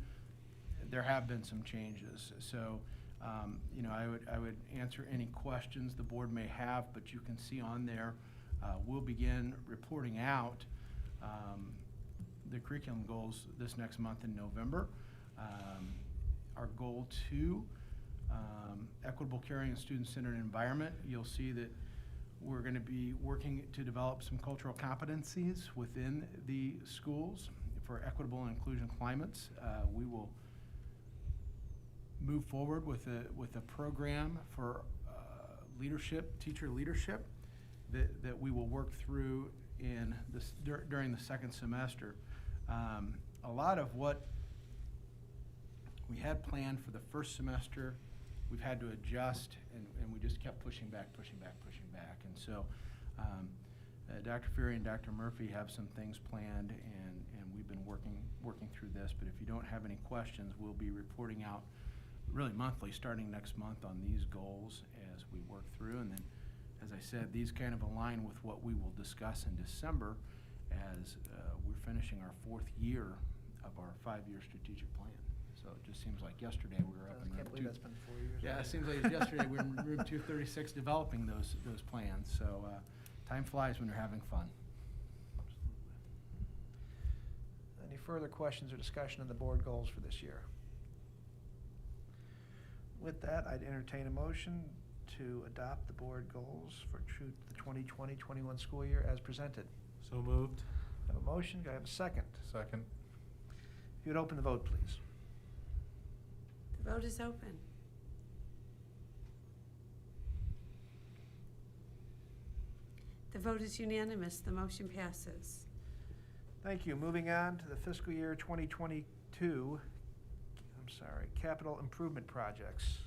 there have been some changes. So, I would answer any questions the board may have, but you can see on there, we'll begin reporting out the curriculum goals this next month in November. Our goal 2, equitable, caring, and student-centered environment, you'll see that we're going to be working to develop some cultural competencies within the schools for equitable and inclusion climates. We will move forward with a program for leadership, teacher leadership, that we will work through in this during the second semester. A lot of what we had planned for the first semester, we've had to adjust, and we just kept pushing back. And so Dr. Fury and Dr. Murphy have some things planned, and we've been working through this. But if you don't have any questions, we'll be reporting out really monthly, starting next month, on these goals as we work through. And then, as I said, these kind of align with what we will discuss in December as we're finishing our 4th year of our 5-year strategic plan. So it just seems like yesterday we were up in I can't believe that's been 4 years. Yeah, it seems like it's yesterday we were in room 236 developing those plans. So time flies when you're having fun. Any further questions or discussion on the board goals for this year? With that, I'd entertain a motion to adopt the board goals for the 2020-21 school year as presented. So moved. I have a motion. Do I have a second? Second. If you'd open the vote, please. The vote is open. The vote is unanimous. The motion passes. Thank you. Moving on to the fiscal year 2022, capital improvement projects.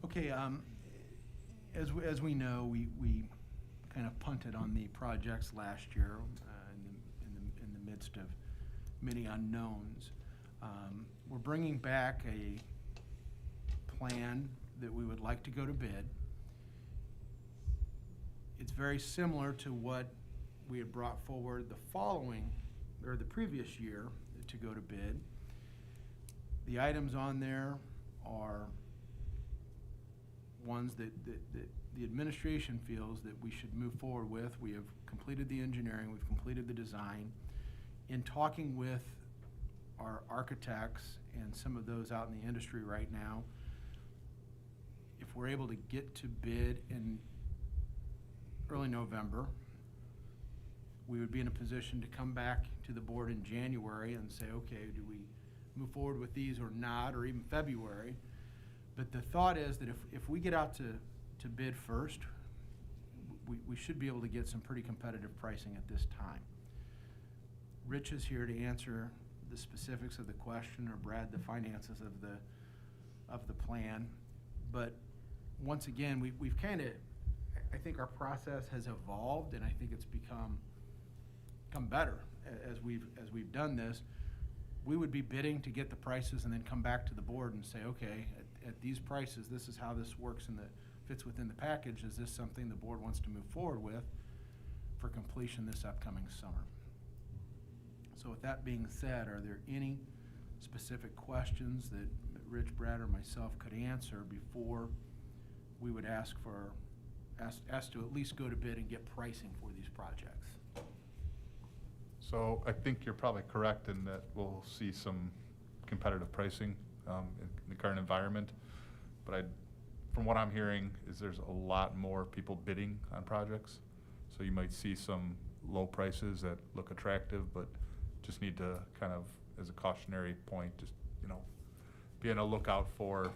Okay, as we know, we kind of punted on the projects last year in the midst of many unknowns. We're bringing back a plan that we would like to go to bid. It's very similar to what we had brought forward the previous year to go to bid. The items on there are ones that the administration feels that we should move forward with. We have completed the engineering, we've completed the design. In talking with our architects and some of those out in the industry right now, if we're able to get to bid in early November, we would be in a position to come back to the board in January and say, okay, do we move forward with these or not, or even February? But the thought is that if we get out to bid first, we should be able to get some pretty competitive pricing at this time. Rich is here to answer the specifics of the question, or Brad, the finances of the plan. But once again, we've kind of, I think our process has evolved, and I think it's become better as we've done this. We would be bidding to get the prices and then come back to the board and say, okay, at these prices, this is how this works and fits within the package. Is this something the board wants to move forward with for completion this upcoming summer? So with that being said, are there any specific questions that Rich, Brad, or myself could answer before we would ask to at least go to bid and get pricing for these projects? So I think you're probably correct in that we'll see some competitive pricing in the current environment. But from what I'm hearing is there's a lot more people bidding on projects. So you might see some low prices that look attractive, but just need to kind of, as a cautionary point, just, be on a lookout for,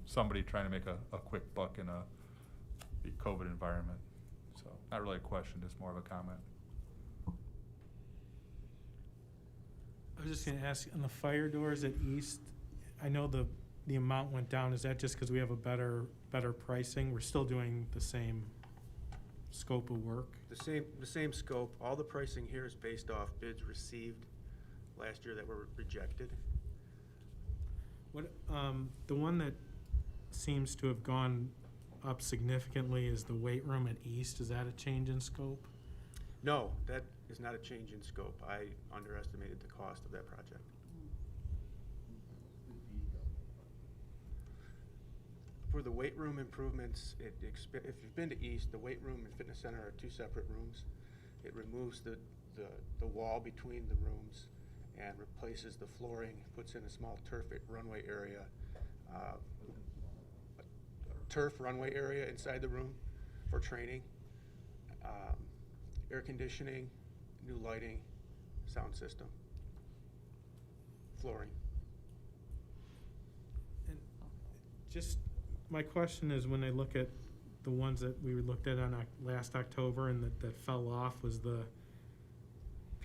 somebody trying to make a quick buck in the COVID environment. So not really a question, just more of a comment. I was just gonna ask, on the fire doors at East, I know the amount went down. Is that just because we have a better pricing? We're still doing the same scope of work? The same scope. All the pricing here is based off bids received last year that were rejected. What, the one that seems to have gone up significantly is the weight room at East. Is that a change in scope? No, that is not a change in scope. I underestimated the cost of that project. For the weight room improvements, if you've been to East, the weight room and fitness center are two separate rooms. It removes the wall between the rooms and replaces the flooring, puts in a small turf runway area inside the room for training, air conditioning, new lighting, sound system, flooring. And just, my question is, when I look at the ones that we looked at on last October and that fell off, was the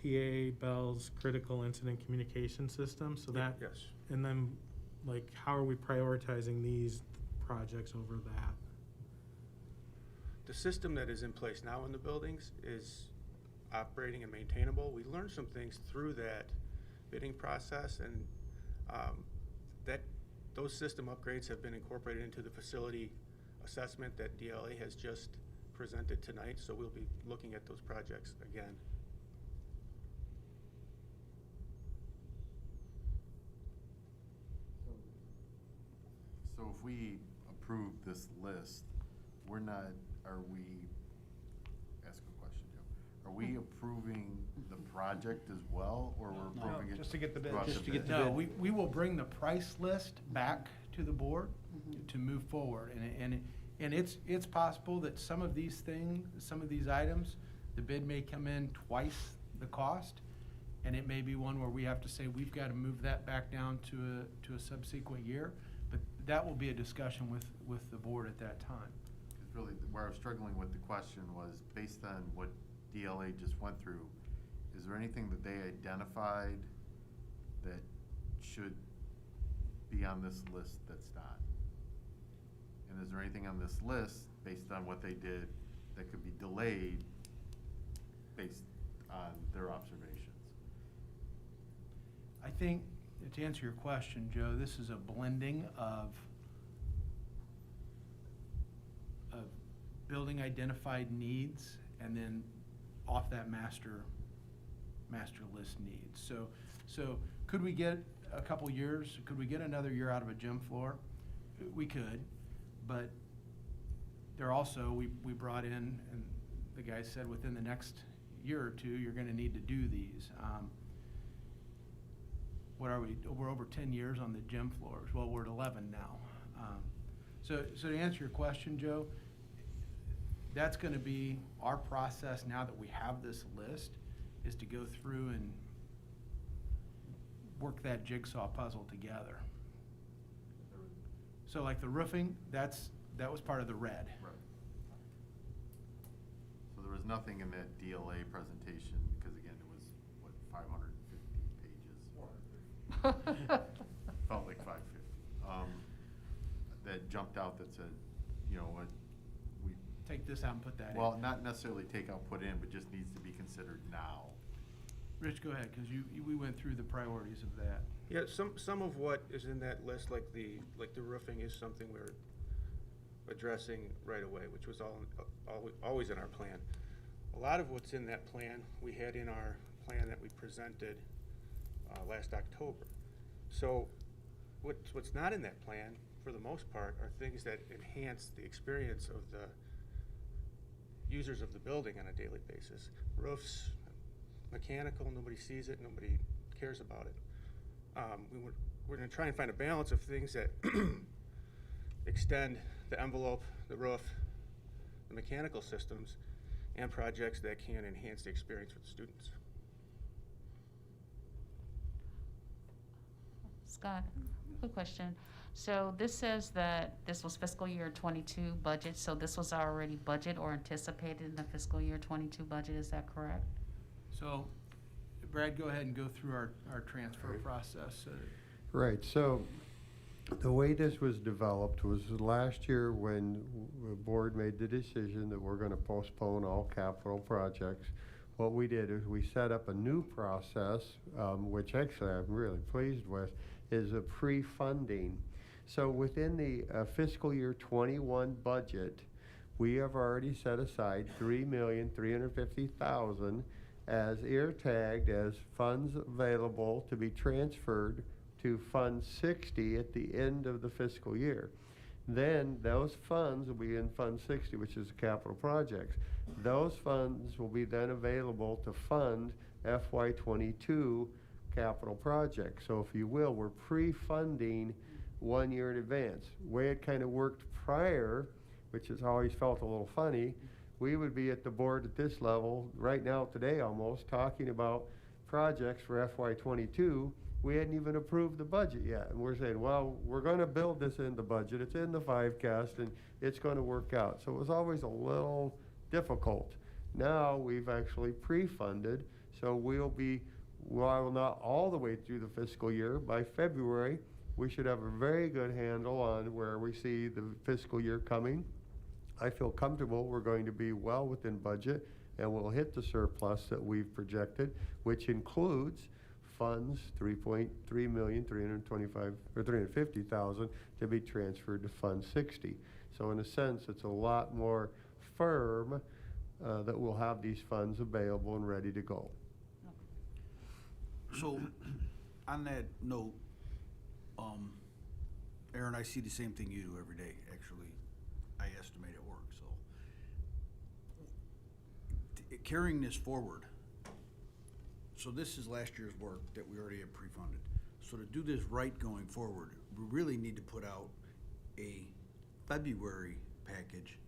PA Bell's critical incident communication system. So that, yes. and then like, how are we prioritizing these projects over that? The system that is in place now in the buildings is operating and maintainable. We learned some things through that bidding process, and those system upgrades have been incorporated into the facility assessment that DLA has just presented tonight, so we'll be looking at those projects again. So if we approve this list, ask a question, Joe. Are we approving the project as well, or we're approving it? Just to get the bid. throughout Just to get bid? the No, we will bring the price list back to the board to move forward. And it's possible that some of these items, the bid may come in twice the cost, and it may be one where we have to say, we've got to move that back down to a subsequent year. But that will be a discussion with the board at that time. Because really, where I was struggling with the question was, based on what DLA just went through, is there anything that they identified that should be on this list that's not? And is there anything on this list, based on what they did, that could be delayed based on their observations? I think, to answer your question, Joe, this is a blending of building identified needs and then off that master list needs. So could we get a couple years? Could we get another year out of a gym floor? We could, but there also, we brought in, and the guy said within the next year or two, you're gonna need to do these. What are we? We're over 10 years on the gym floors. Well, we're at 11 now. So to answer your question, Joe, that's gonna be our process now that we have this list, is to go through and work that jigsaw puzzle together. So like the roofing, that was part of the red. Right. So there was nothing in that DLA presentation, because again, it was, what, 550 pages? Felt like 550. That jumped out that said, you know, what we. Take this out and put that in. Well, not necessarily take out, put in, but just needs to be considered now. Rich, go ahead, because we went through the priorities of that. Yeah, some of what is in that list, like the roofing, is something we're addressing right away, which was always in our plan. A lot of what's in that plan, we had in our plan that we presented last October. So what's not in that plan, for the most part, are things that enhance the experience of the users of the building on a daily basis. Roofs, mechanical, nobody sees it, nobody cares about it. We're gonna try and find a balance of things that extend the envelope, the roof, the mechanical systems, and projects that can enhance the experience for the students. Scott, quick question. So this says that this was fiscal year 22 budget, so this was already budget or anticipated in the fiscal year 22 budget, is that correct? So, Brad, go ahead and go through our transfer process. Right, so the way this was developed was last year when the board made the decision that we're gonna postpone all capital projects. What we did is we set up a new process, which actually I'm really pleased with, is a pre-funding. So within the fiscal year 21 budget, we have already set aside $3,350,000 as ear tagged as funds available to be transferred to Fund 60 at the end of the fiscal year. Then those funds will be in Fund 60, which is the capital projects. Those funds will be then available to fund FY22 capital projects. So if you will, we're pre-funding 1 year in advance. The way it kind of worked prior, which has always felt a little funny, we would be at the board at this level right now today almost talking about projects for FY22. We hadn't even approved the budget yet, and we're saying, well, we're going to build this in the budget. It's in the 5-cast, and it's going to work out. So it was always a little difficult. Now we've actually pre-funded, so while not all the way through the fiscal year, by February, we should have a very good handle on where we see the fiscal year coming. I feel comfortable we're going to be well within budget, and we'll hit the surplus that we've projected, which includes funds, $3,350,000 to be transferred to Fund 60. So in a sense, it's a lot more firm that we'll have these funds available and ready to go. So, on that note, Aaron, I see the same thing you do every day, actually. I estimate at work, so. Carrying this forward, so this is last year's work that we already have pre-funded. So to do this right going forward, we really need to put out a February package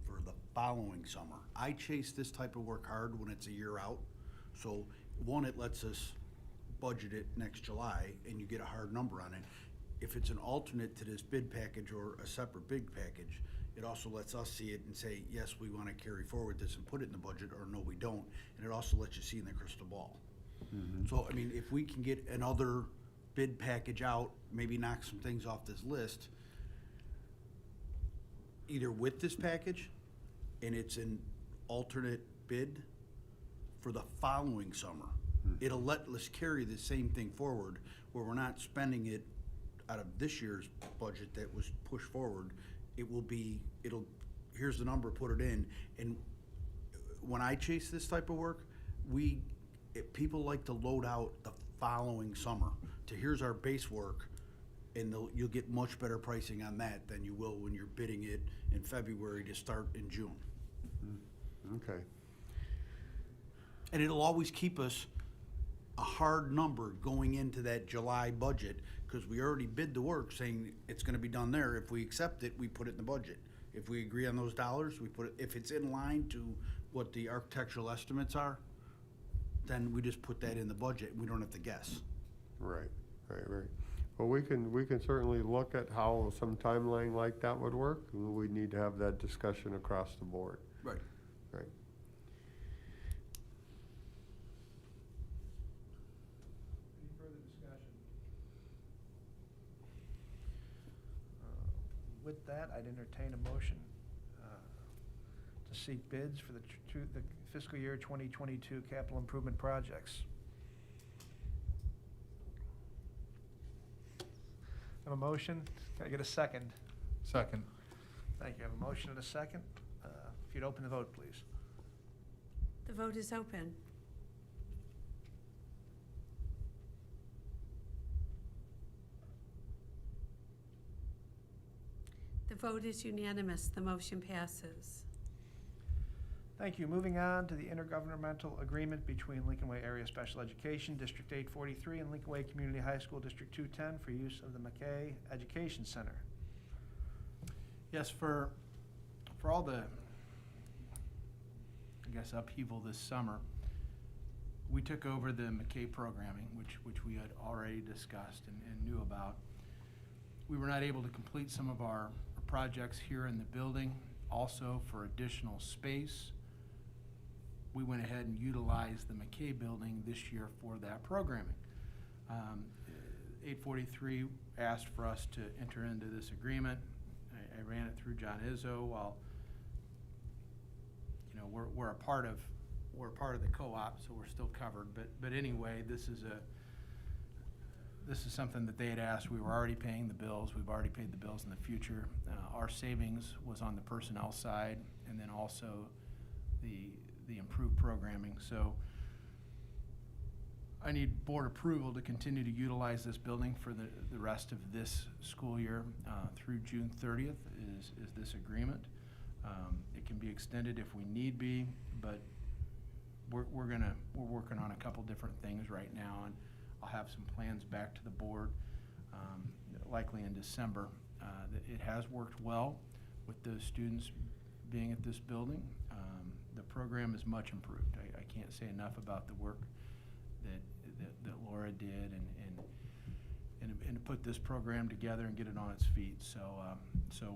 for the following summer. I chase this type of work hard when it's a year out. So one, it lets us budget it next July and you get a hard number on it. If it's an alternate to this bid package or a separate bid package, it also lets us see it and say, yes, we want to carry forward this and put it in the budget, or no, we don't. And it also lets you see in the crystal ball. Mm-hmm. So, I mean, if we can get another bid package out, maybe knock some things off this list, either with this package, and it's an alternate bid for the following summer. It'll let us carry the same thing forward, where we're not spending it out of this year's budget that was pushed forward. Here's the number, put it in. And when I chase this type of work, people like to load out the following summer to here's our base work, and you'll get much better pricing on that than you will when you're bidding it in February to start in June. Okay. And it'll always keep us a hard number going into that July budget, because we already bid the work saying it's gonna be done there. If we accept it, we put it in the budget. If we agree on those dollars, we put it, if it's in line to what the architectural estimates are, then we just put that in the budget, we don't have to guess. Right. Well, we can certainly look at how some timeline like that would work. We need to have that discussion across the board. Right. Right. Any further discussion? With that, I'd entertain a motion to seek bids for the fiscal year 2022 capital improvement projects. Have a motion? Can I get a second? Second. Thank you. I have a motion and a second. If you'd open the vote, please. The vote is open. The vote is unanimous. The motion passes. Thank you. Moving on to the intergovernmental agreement between Lincoln Way Area Special Education, District 843, and Lincoln Way Community High School, District 210, for use of the McKay Education Center. Yes, for all the, I guess, upheaval this summer, we took over the McKay programming, which we had already discussed and knew about. We were not able to complete some of our projects here in the building. Also, for additional space, we went ahead and utilized the McKay building this year for that programming. 843 asked for us to enter into this agreement. I ran it through John Izzo. While we're a part of the co-op, so we're still covered. But anyway, this is something that they had asked. We were already paying the bills. We've already paid the bills in the future. Our savings was on the personnel side, and then also the improved programming. So I need board approval to continue to utilize this building for the rest of this school year through June 30th is this agreement. It can be extended if we need be, but we're working on a couple different things right now, and I'll have some plans back to the board likely in December. It has worked well with those students being at this building. The program is much improved. I can't say enough about the work that Laura did and to put this program together and get it on its feet. So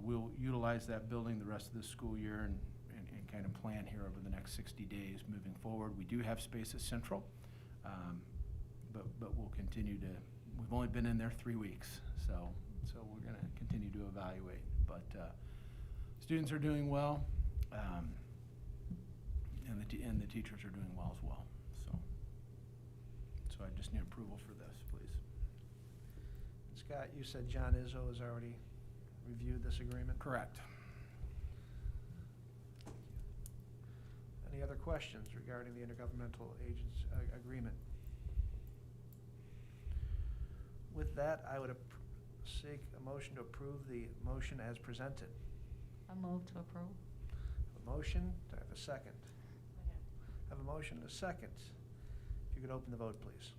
we'll utilize that building the rest of the school year and kind of plan here over the next 60 days moving forward. We do have space at Central, but we'll continue to. We've only been in there 3 weeks, so we're going to continue to evaluate. But students are doing well, and the teachers are doing well as well. So I just need approval for this, please. Scott, you said John Izzo has already reviewed this agreement? Correct. Any other questions regarding the intergovernmental agents agreement? With that, I would seek a motion to approve the motion as presented. I move to approve. A motion, do I have a second? Have a motion and a second. If you could open the vote, please.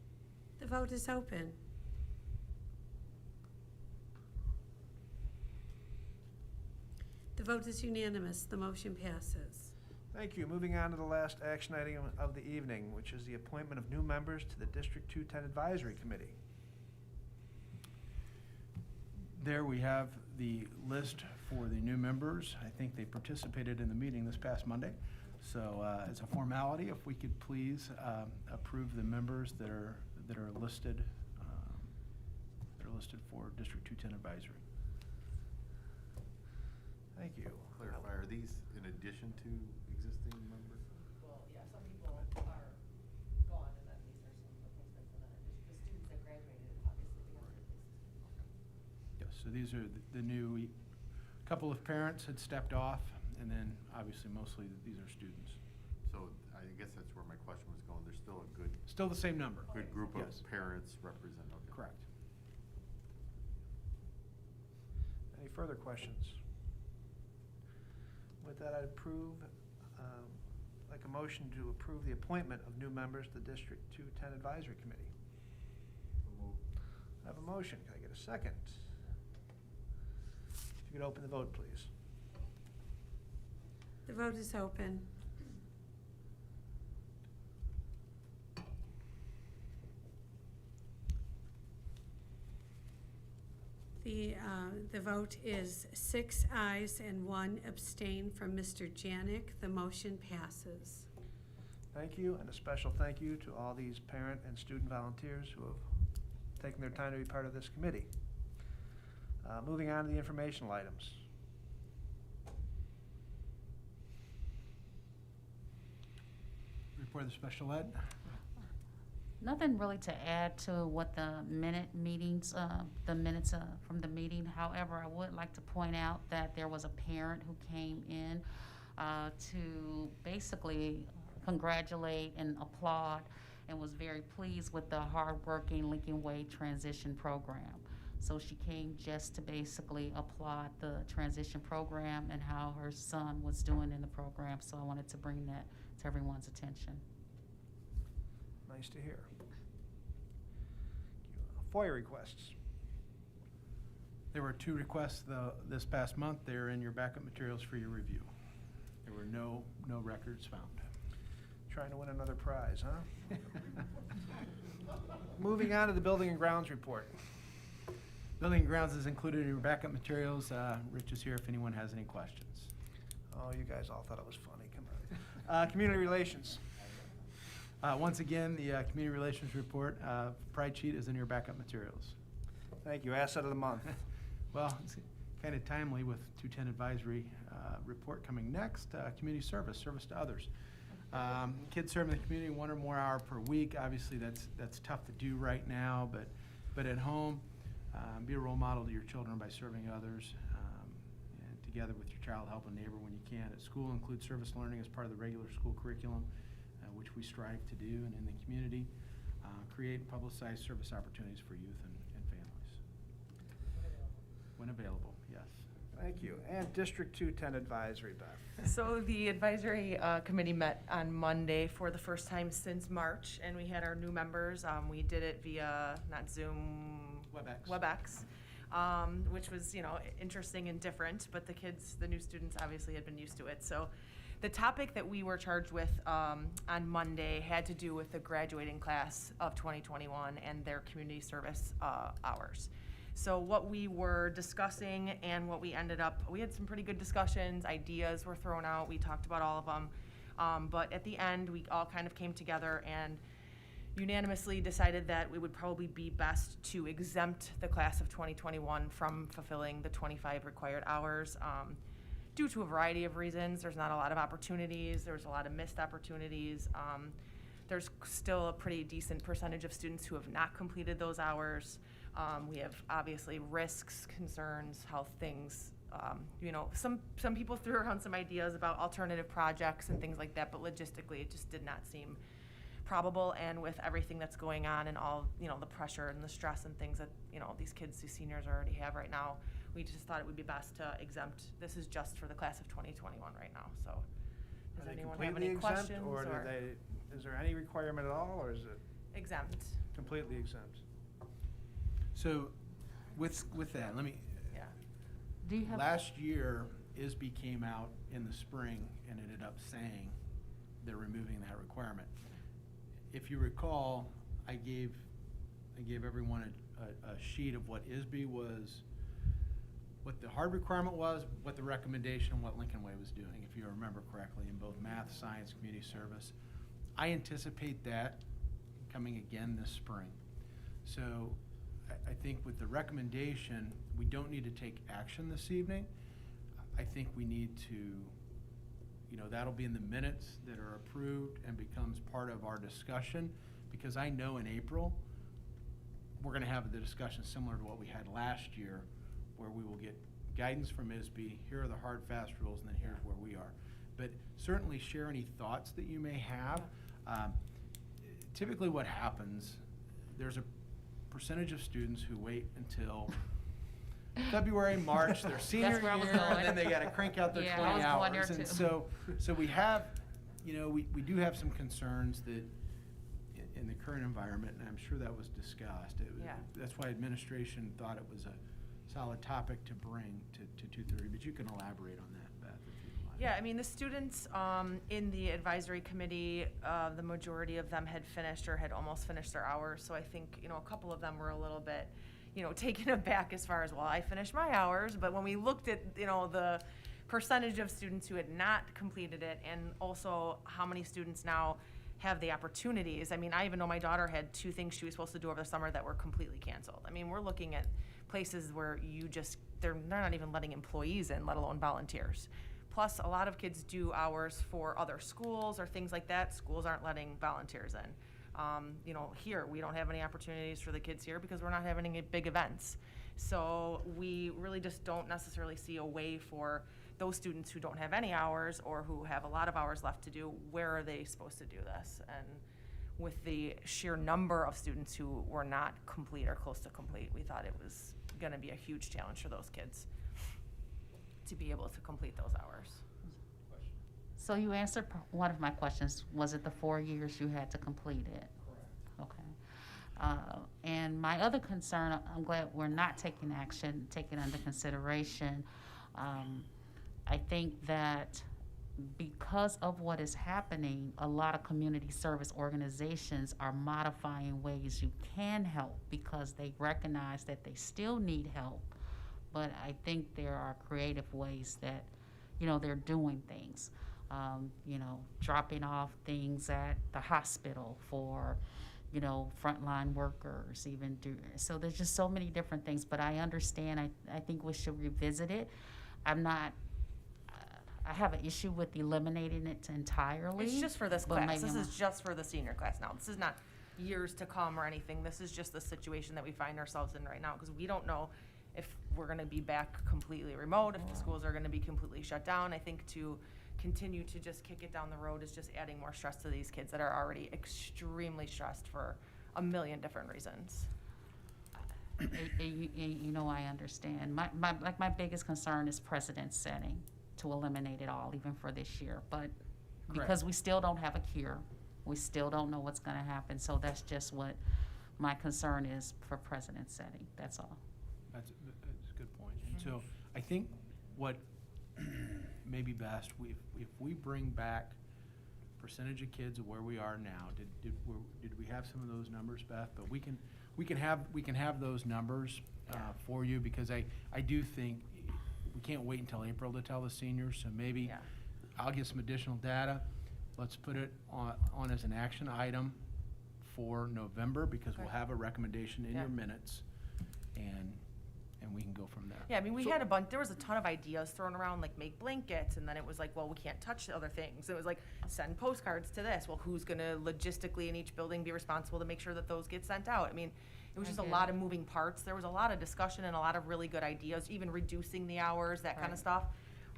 The vote is open. The vote is unanimous. The motion passes. Thank you. Moving on to the last action item of the evening, which is the appointment of new members to the District 210 Advisory Committee. There we have the list for the new members. I think they participated in the meeting this past Monday. So as a formality, if we could please approve the members that are listed for District 210 Advisory. Thank you. Clarify, are these in addition to existing members? Well, yeah, some people are gone, and that means there's some replacements, and then the students that graduated, obviously, we have to replace. Yes, so these are the new, couple of parents had stepped off, and then obviously mostly these are students. So I guess that's where my question was going. There's still a good. Still the same number. Good group of Yes. parents represent, okay. Correct. Any further questions? With that, I'd like a motion to approve the appointment of new members to the District 210 Advisory Committee. I have a motion. Can I get a second? If you could open the vote, please. The vote is open. The vote is 6 ayes and 1 abstain from Mr. Janik. The motion passes. Thank you, and a special thank you to all these parent and student volunteers who have taken their time to be part of this committee. Moving on to the informational items. Report of the special ed. Nothing really to add to what the minutes from the meeting. However, I would like to point out that there was a parent who came in to basically congratulate and applaud and was very pleased with the hardworking Lincoln Way transition program. So she came just to basically applaud the transition program and how her son was doing in the program. So I wanted to bring that to everyone's attention. Nice to hear. FOIA requests. There were 2 requests this past month. They're in your backup materials for your review. There were no records found. Trying to win another prize, huh? Moving on to the building and grounds report. Building and grounds is included in your backup materials. Rich is here if anyone has any questions. Oh, you guys all thought it was funny. Come on. Community relations. Once again, the community relations report, Pride sheet is in your backup materials. Thank you. Asset of the month. Well, it's kind of timely with 210 advisory report coming next. Community service to others. Kids serving the community 1 or more hour per week. Obviously, that's tough to do right now, but at home, be a role model to your children by serving others. And together with your child, help a neighbor when you can. At school, include service learning as part of the regular school curriculum, which we strive to do, and in the community, create and publicize service opportunities for youth and families. When available, yes. Thank you. And District 210 advisory, Beth. So the advisory committee met on Monday for the first time since March, and we had our new members. We did it via, not Zoom, WebEx, which was, interesting and different, but the new students obviously had been used to it. So the topic that we were charged with on Monday had to do with the graduating class of 2021 and their community service hours. So what we were discussing and what we ended up, we had some pretty good discussions, ideas were thrown out, we talked about all of them. But at the end, we all kind of came together and unanimously decided that it would probably be best to exempt the class of 2021 from fulfilling the 25 required hours. Due to a variety of reasons, there's not a lot of opportunities, there's a lot of missed opportunities. There's still a pretty decent percentage of students who have not completed those hours. We have obviously risks, concerns, health things. Some people threw around some ideas about alternative projects and things like that, but logistically it just did not seem probable. And with everything that's going on and all, the pressure and the stress and things that, these kids, these seniors already have right now, we just thought it would be best to exempt. This is just for the class of 2021 right now. So does anyone have any questions? Or is there any requirement at all, or is it exempt? Completely exempt. So with that, let me, Do you have? last year, ISB came out in the spring and ended up saying they're removing that requirement. If you recall, I gave everyone a sheet of what ISB was, what the hard requirement was, what the recommendation, what Lincoln Way was doing, if you remember correctly, in both math, science, community service. I anticipate that coming again this spring. So I think with the recommendation, we don't need to take action this evening. I think we need to, that'll be in the minutes that are approved and becomes part of our discussion, because I know in April, we're gonna have the discussion similar to what we had last year, where we will get guidance from ISB, here are the hard, fast rules, and then here's where we are. But certainly share any thoughts that you may have. Typically what happens, there's a percentage of students who wait until February, March, their senior That's where I was year, going. and then they gotta crank out their Yeah, 20 I was going there hours. And too. so we have, we do have some concerns that in the current environment, and I'm sure that was discussed. That's why administration thought it was a solid topic to bring to 2:30, but you can elaborate on that, Beth, if you'd like. Yeah, I mean, the students in the advisory committee, the majority of them had finished or had almost finished their hours. So I think, a couple of them were a little bit, taken aback as far as, well, I finished my hours. But when we looked at, the percentage of students who had not completed it and also how many students now have the opportunities. I mean, I even know my daughter had 2 things she was supposed to do over the summer that were completely canceled. I mean, we're looking at places where they're not even letting employees in, let alone volunteers. Plus, a lot of kids do hours for other schools or things like that. Schools aren't letting volunteers in. Here, we don't have any opportunities for the kids here because we're not having any big events. So we really just don't necessarily see a way for those students who don't have any hours or who have a lot of hours left to do, where are they supposed to do this? And with the sheer number of students who were not complete or close to complete, we thought it was gonna be a huge challenge for those kids to be able to complete those hours. So you answered one of my questions. Was it the 4 years you had to complete it? Correct. Okay. And my other concern, I'm glad we're not taking action, taking under consideration. I think that because of what is happening, a lot of community service organizations are modifying ways you can help because they recognize that they still need help. But I think there are creative ways that, they're doing things. Dropping off things at the hospital for, frontline workers, so there's just so many different things. But I understand, I think we should revisit it. I have an issue with eliminating it entirely. It's just for this but class. maybe This I'm is just for the senior class now. This is not years to come or anything. This is just the situation that we find ourselves in right now because we don't know if we're going to be back completely remote, if the schools are going to be completely shut down. I think to continue to just kick it down the road is just adding more stress to these kids that are already extremely stressed for a million different reasons. I understand. My biggest concern is precedent setting to eliminate it all, even for this year. But because we still don't have a cure, we still don't know what's going to happen. So that's just what my concern is for precedent setting. That's all. That's a good point. And so I think what may be best, if we bring back percentage of kids of where we are now, did we have some of those numbers, Beth? But we can have those numbers for you because I do think we can't wait until April to tell the seniors. So maybe I'll get some additional data. Let's put it on as an action item for November because we'll have a recommendation in your minutes, and we can go from there. Yeah, I mean, we had a bunch, there was a ton of ideas thrown around, like make blankets, and then it was like, well, we can't touch the other things. It was like, send postcards to this. Well, who's gonna logistically in each building be responsible to make sure that those get sent out? I mean, it was just a lot of moving parts. There was a lot of discussion and a lot of really good ideas, even reducing the hours, that kind of stuff.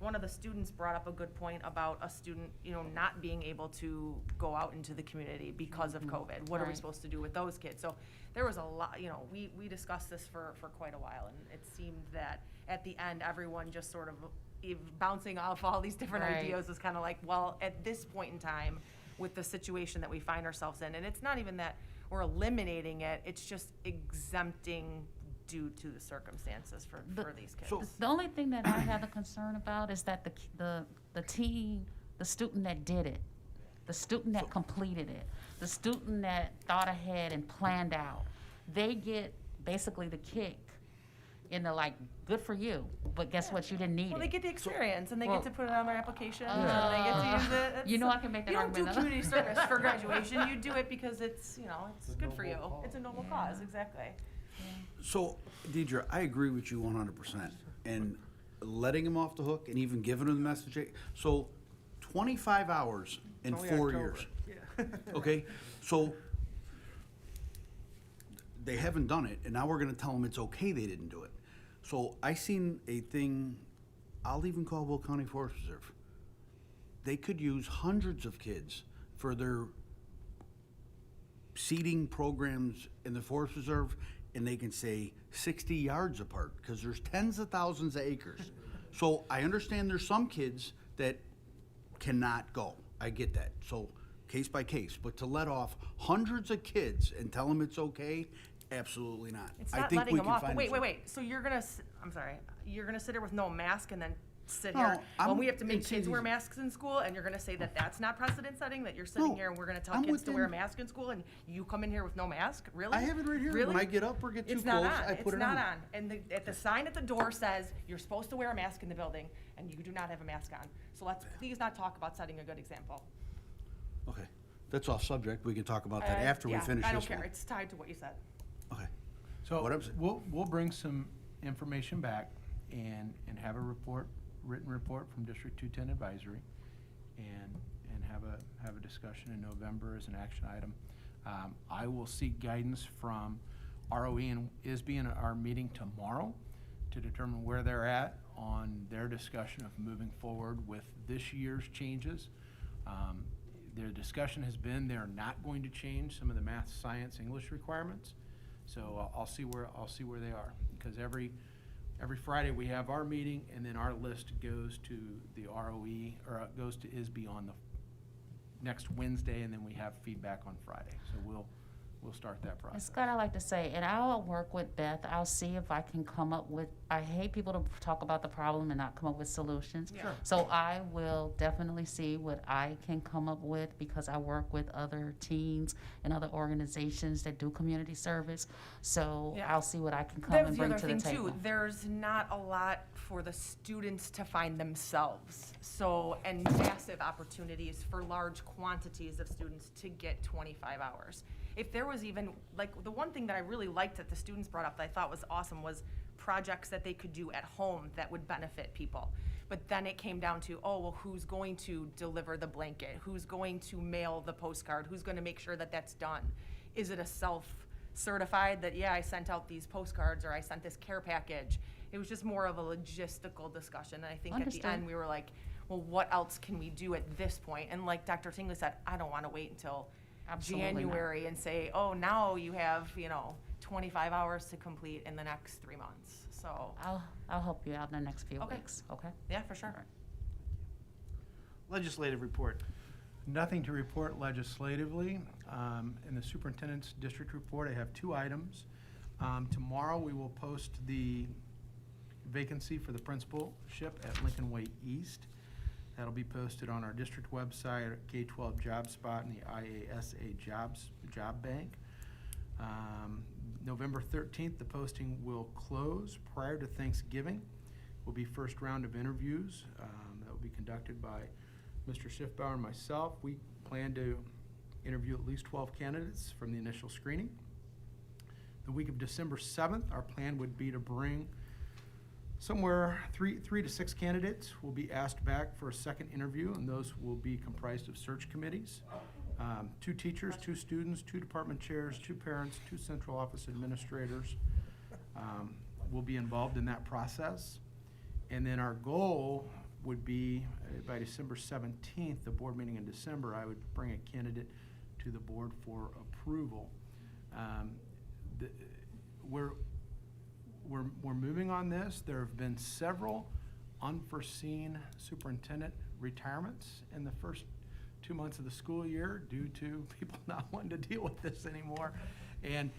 One of the students brought up a good point about a student, not being able to go out into the community because of COVID. What are we supposed to do with those kids? So there was a lot, we discussed this for quite a while, and it seemed that at the end, everyone just sort of bouncing off all these different ideas was kind of like, well, at this point in time, with the situation that we find ourselves in, and it's not even that we're eliminating it, it's just exempting due to the circumstances for these kids. The only thing that I have a concern about is that the student that did it, the student that completed it, the student that thought ahead and planned out, they get basically the kick in the good for you, but guess what, you didn't need Well, it. they get the experience and they get to put it on their application and they get to use it. I can make that You don't do argument. community service for graduation, you do it because it's, it's good for you. It's a noble cause, exactly. So, Deidre, I agree with you 100%. And letting them off the hook and even giving them the message. So, 25 hours in 4 years. Okay? So, they haven't done it, and now we're going to tell them it's okay they didn't do it. So, I seen a thing, I'll even call Will County Forest Reserve. They could use hundreds of kids for their seeding programs in the Forest Reserve, and they can say 60 yards apart because there's tens of thousands of acres. So I understand there's some kids that cannot go. I get that. So case by case. But to let off hundreds of kids and tell them it's okay, absolutely not. It's I not think letting we them can off. find Wait. So you're gonna sit here with no mask and then sit No, here when I'm- we have to make and see kids wear these- masks in school, and you're gonna say that that's not precedent setting, that you're sitting No, here and we're gonna tell I'm kids to wear a within- mask in school, and you come in here with no mask? Really? I have it right here. Really? When I get up or get too It's not close, on. I put it on. It's not on. And the sign at the door says, you're supposed to wear a mask in the building, and you do not have a mask on. So let's please not talk about setting a good example. Okay, that's off subject. We can talk about that after we Yeah, finish I don't this care. one. It's tied to what you said. Okay. So What I'm saying- we'll bring some information back and have a written report from District 210 Advisory and have a discussion in November as an action item. I will seek guidance from ROE and ISB in our meeting tomorrow to determine where they're at on their discussion of moving forward with this year's changes. Their discussion has been they're not going to change some of the math, science, English requirements. So I'll see where they are, because every Friday we have our meeting, and then our list goes to the ROE, or goes to ISB on the next Wednesday, and then we have feedback on Friday. So we'll start that And process. Scott, I like to say, and I'll work with Beth, I'll see if I can come up with, I hate people to talk about the problem and not come up with solutions. Sure. So I will definitely see what I can come up with, because I work with other teams and other organizations that do community service. So Yeah. I'll see what I can come That and was the bring other to the thing table. too. There's not a lot for the students to find themselves. So, and massive opportunities for large quantities of students to get 25 hours. If there was even, like, the one thing that I really liked that the students brought up that I thought was awesome was projects that they could do at home that would benefit people. But then it came down to, oh, well, who's going to deliver the blanket? Who's going to mail the postcard? Who's going to make sure that that's done? Is it a self-certified that, yeah, I sent out these postcards or I sent this care package? It was just more of a logistical discussion. And I think at Understood. the end, we were like, well, what else can we do at this point? And like Dr. Tingley said, I don't want to wait until Absolutely not. January and say, oh, now you have, 25 hours to complete in the next 3 months. So, I'll help you out in the next few Okay. weeks, okay? yeah, for sure. Legislative report. Nothing to report legislatively. In the superintendent's district report, I have 2 items. Tomorrow, we will post the vacancy for the principalship at Lincoln Way East. That'll be posted on our district website, K-12 Job Spot, and the IASA Job Bank. November 13th, the posting will close. Prior to Thanksgiving will be first round of interviews. That will be conducted by Mr. Schiffbauer and myself. We plan to interview at least 12 candidates from the initial screening. The week of December 7th, our plan would be to bring somewhere 3 to 6 candidates will be asked back for a second interview, and those will be comprised of search committees. 2 teachers, 2 students, 2 department chairs, 2 parents, 2 central office administrators will be involved in that process. And then our goal would be by December 17th, the board meeting in December, I would bring a candidate to the board for approval. We're moving on this. There have been several unforeseen superintendent retirements in the first 2 months of the school year due to people not wanting to deal with this anymore. And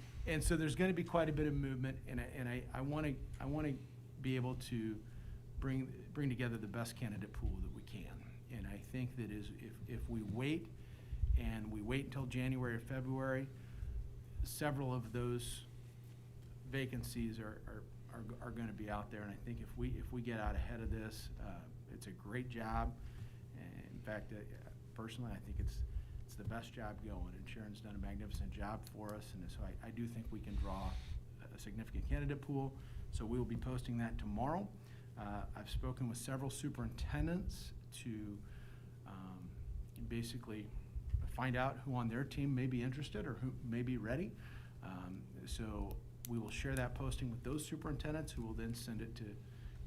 so there's going to be quite a bit of movement, and I want to be able to bring together the best candidate pool that we can. And I think that if we wait until January or February, several of those vacancies are going to be out there. And I think if we get out ahead of this, it's a great job. And in fact, personally, I think it's the best job going. And Sharon's done a magnificent job for us. And so I do think we can draw a significant candidate pool. So we will be posting that tomorrow. I've spoken with several superintendents to basically find out who on their team may be interested or who may be ready. So we will share that posting with those superintendents, who will then send it to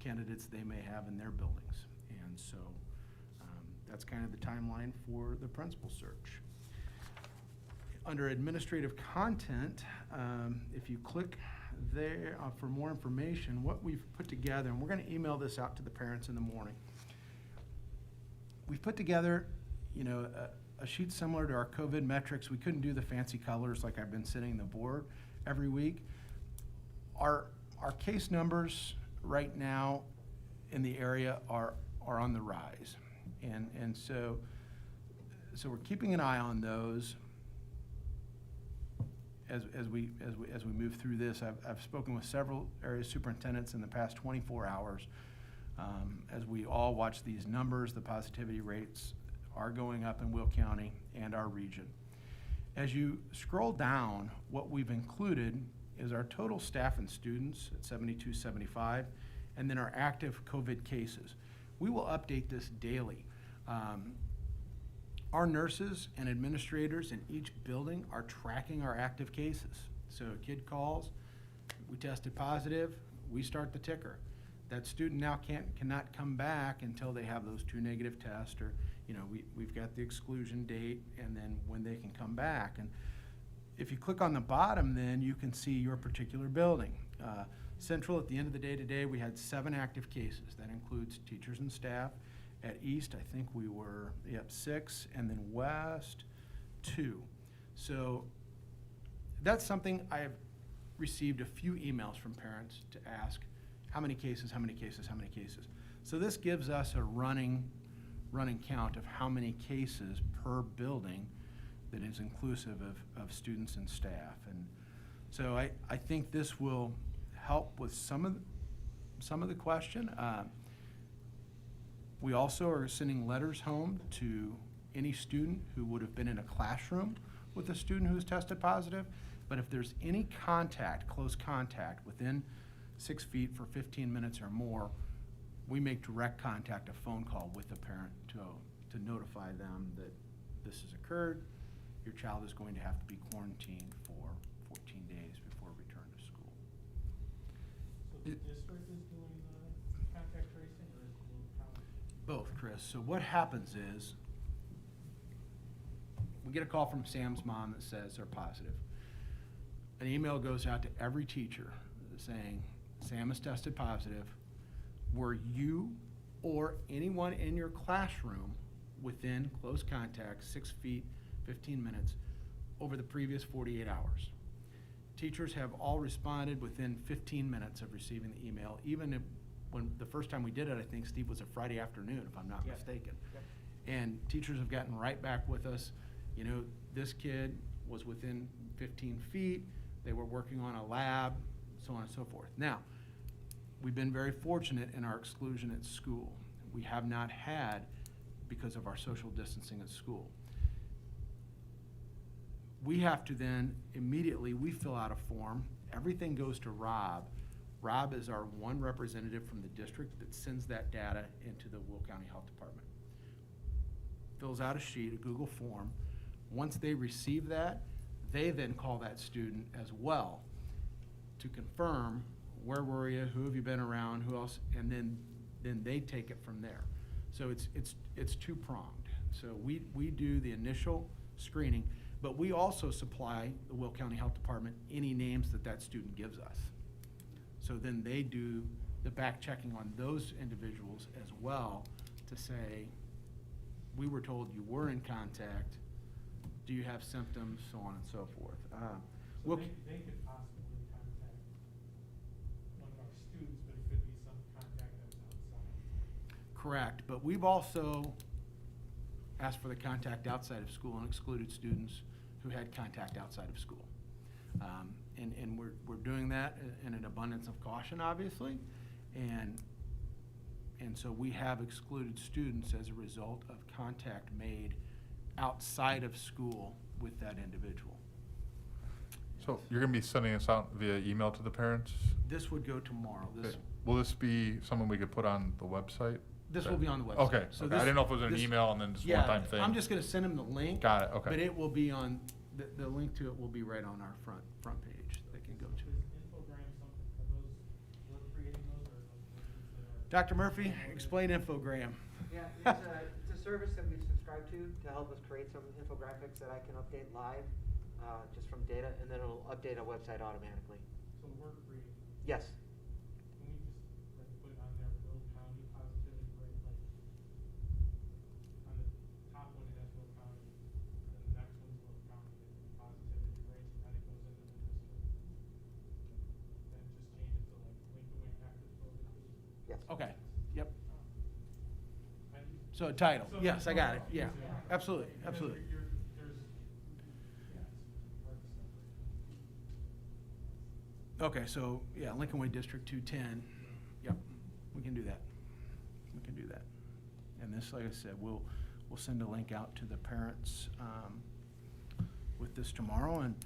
candidates they may have in their buildings. And so that's kind of the timeline for the principal search. Under administrative content, if you click there for more information, what we've put together, and we're going to email this out to the parents in the morning. We've put together, a sheet similar to our COVID metrics. We couldn't do the fancy colors like I've been sitting the board every week. Our case numbers right now in the area are on the rise. And so we're keeping an eye on those as we move through this. I've spoken with several area superintendents in the past 24 hours. As we all watch these numbers, the positivity rates are going up in Will County and our region. As you scroll down, what we've included is our total staff and students at 7275, and then our active COVID cases. We will update this daily. Our nurses and administrators in each building are tracking our active cases. So a kid calls, we tested positive, we start the ticker. That student now cannot come back until they have those 2 negative tests, or we've got the exclusion date and then when they can come back. And if you click on the bottom, then you can see your particular building. Central, at the end of the day today, we had 7 active cases. That includes teachers and staff. At East, I think we were 6, and then West 2. So that's something I have received a few emails from parents to ask, how many cases, how many cases, how many cases? So this gives us a running count of how many cases per building that is inclusive of students and staff. And so I think this will help with some of the question. We also are sending letters home to any student who would have been in a classroom with a student who's tested positive. But if there's any contact, close contact, within 6 feet for 15 minutes or more, we make direct contact, a phone call with the parent to notify them that this has occurred. Your child is going to have to be quarantined for 14 days before return to school. So the district is doing the contact tracing, or is it Will County? Both, Chris. So what happens is, we get a call from Sam's mom that says they're positive. An email goes out to every teacher saying, Sam has tested positive. Were you or anyone in your classroom within close contact, 6 feet, 15 minutes, over the previous 48 hours? Teachers have all responded within 15 minutes of receiving the email, even if, when the first time we did it, I think, Steve, was a Friday afternoon, if I'm not mistaken. Yep. And teachers have gotten right back with us. This kid was within 15 feet. They were working on a lab, so on and so forth. Now, we've been very fortunate in our exclusion at school. We have not had, because of our social distancing at school. We have to then immediately, we fill out a form. Everything goes to Rob. Rob is our one representative from the district that sends that data into the Will County Health Department. Fills out a sheet, a Google form. Once they receive that, they then call that student as well to confirm, where were you, who have you been around, who else, and then they take it from there. So it's two-pronged. So we do the initial screening, but we also supply the Will County Health Department any names that student gives us. So then they do the back checking on those individuals as well to say, we were told you were in contact, do you have symptoms, so on and so forth. So they could possibly contact one of our students, but it could be some contact that was outside. Correct, but we've also asked for the contact outside of school and excluded students who had contact outside of school. And we're doing that in an abundance of caution, obviously, and so we have excluded students as a result of contact made outside of school with that individual. So you're gonna be sending us out via email to the parents? This would go tomorrow. Okay. Will this be something we could put on the website? This will be on the website. Okay, So okay. I this- didn't know if it was an this- email and then just Yeah, one-time thing. I'm just gonna send them the link. Got it, okay. But it will be on, the link to it will be right on our front page they can go to. Is Infogram something, are those, we're creating those, or are those things that are? Dr. Murphy, explain Infogram. Yeah, it's a service that we've subscribed to help us create some infographics that I can update live, just from data, and then it'll update our website automatically. So we're creating. Yes. Can we just like put on there Will County positivity rate, like on the top one it has Will County, then the next one's Will County positivity rates, and then it goes into the district. Then just change it to like Lincoln active COVID cases. Yes. Okay, yep. So a title, yes, I got it, yeah, absolutely, absolutely. Okay, so, yeah, Lincoln Way District 210, yep, we can do that. We can do that. And this, like I said, we'll send a link out to the parents with this tomorrow, and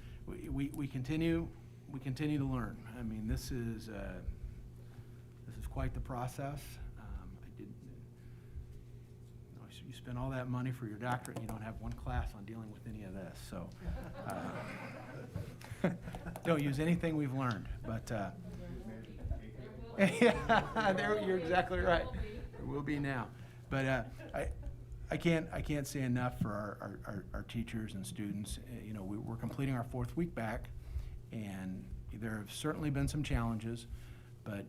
we continue to learn. I mean, this is quite the process. You spend all that money for your doctorate, and you don't have one class on dealing with any of this, so. Don't use anything we've learned, but, yeah, you're exactly right. There will be now. But I can't say enough for our teachers and students. You know, we're completing our 4th week back, and there have certainly been some challenges, but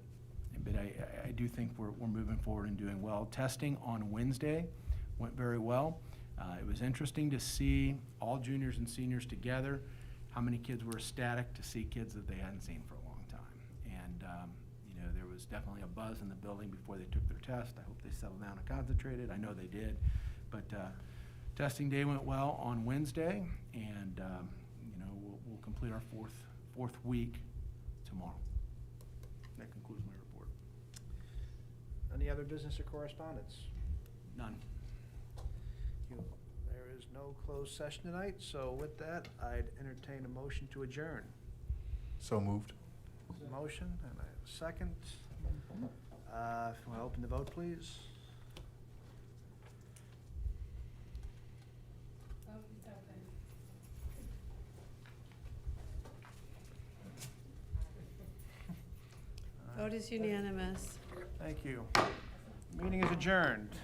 I do think we're moving forward and doing well. Testing on Wednesday went very well. It was interesting to see all juniors and seniors together, how many kids were ecstatic to see kids that they hadn't seen for a long time. And, you know, there was definitely a buzz in the building before they took their test. I hope they settled down and concentrated. I know they did. But testing day went well on Wednesday, and, you know, we'll complete our fourth week tomorrow. That concludes my report. Any other business or correspondence? None. There is no closed session tonight, so with that, I'd entertain a motion to adjourn. So moved. Motion, and a second. If you want to open the vote, please. Vote is unanimous. Thank you. Meeting is adjourned.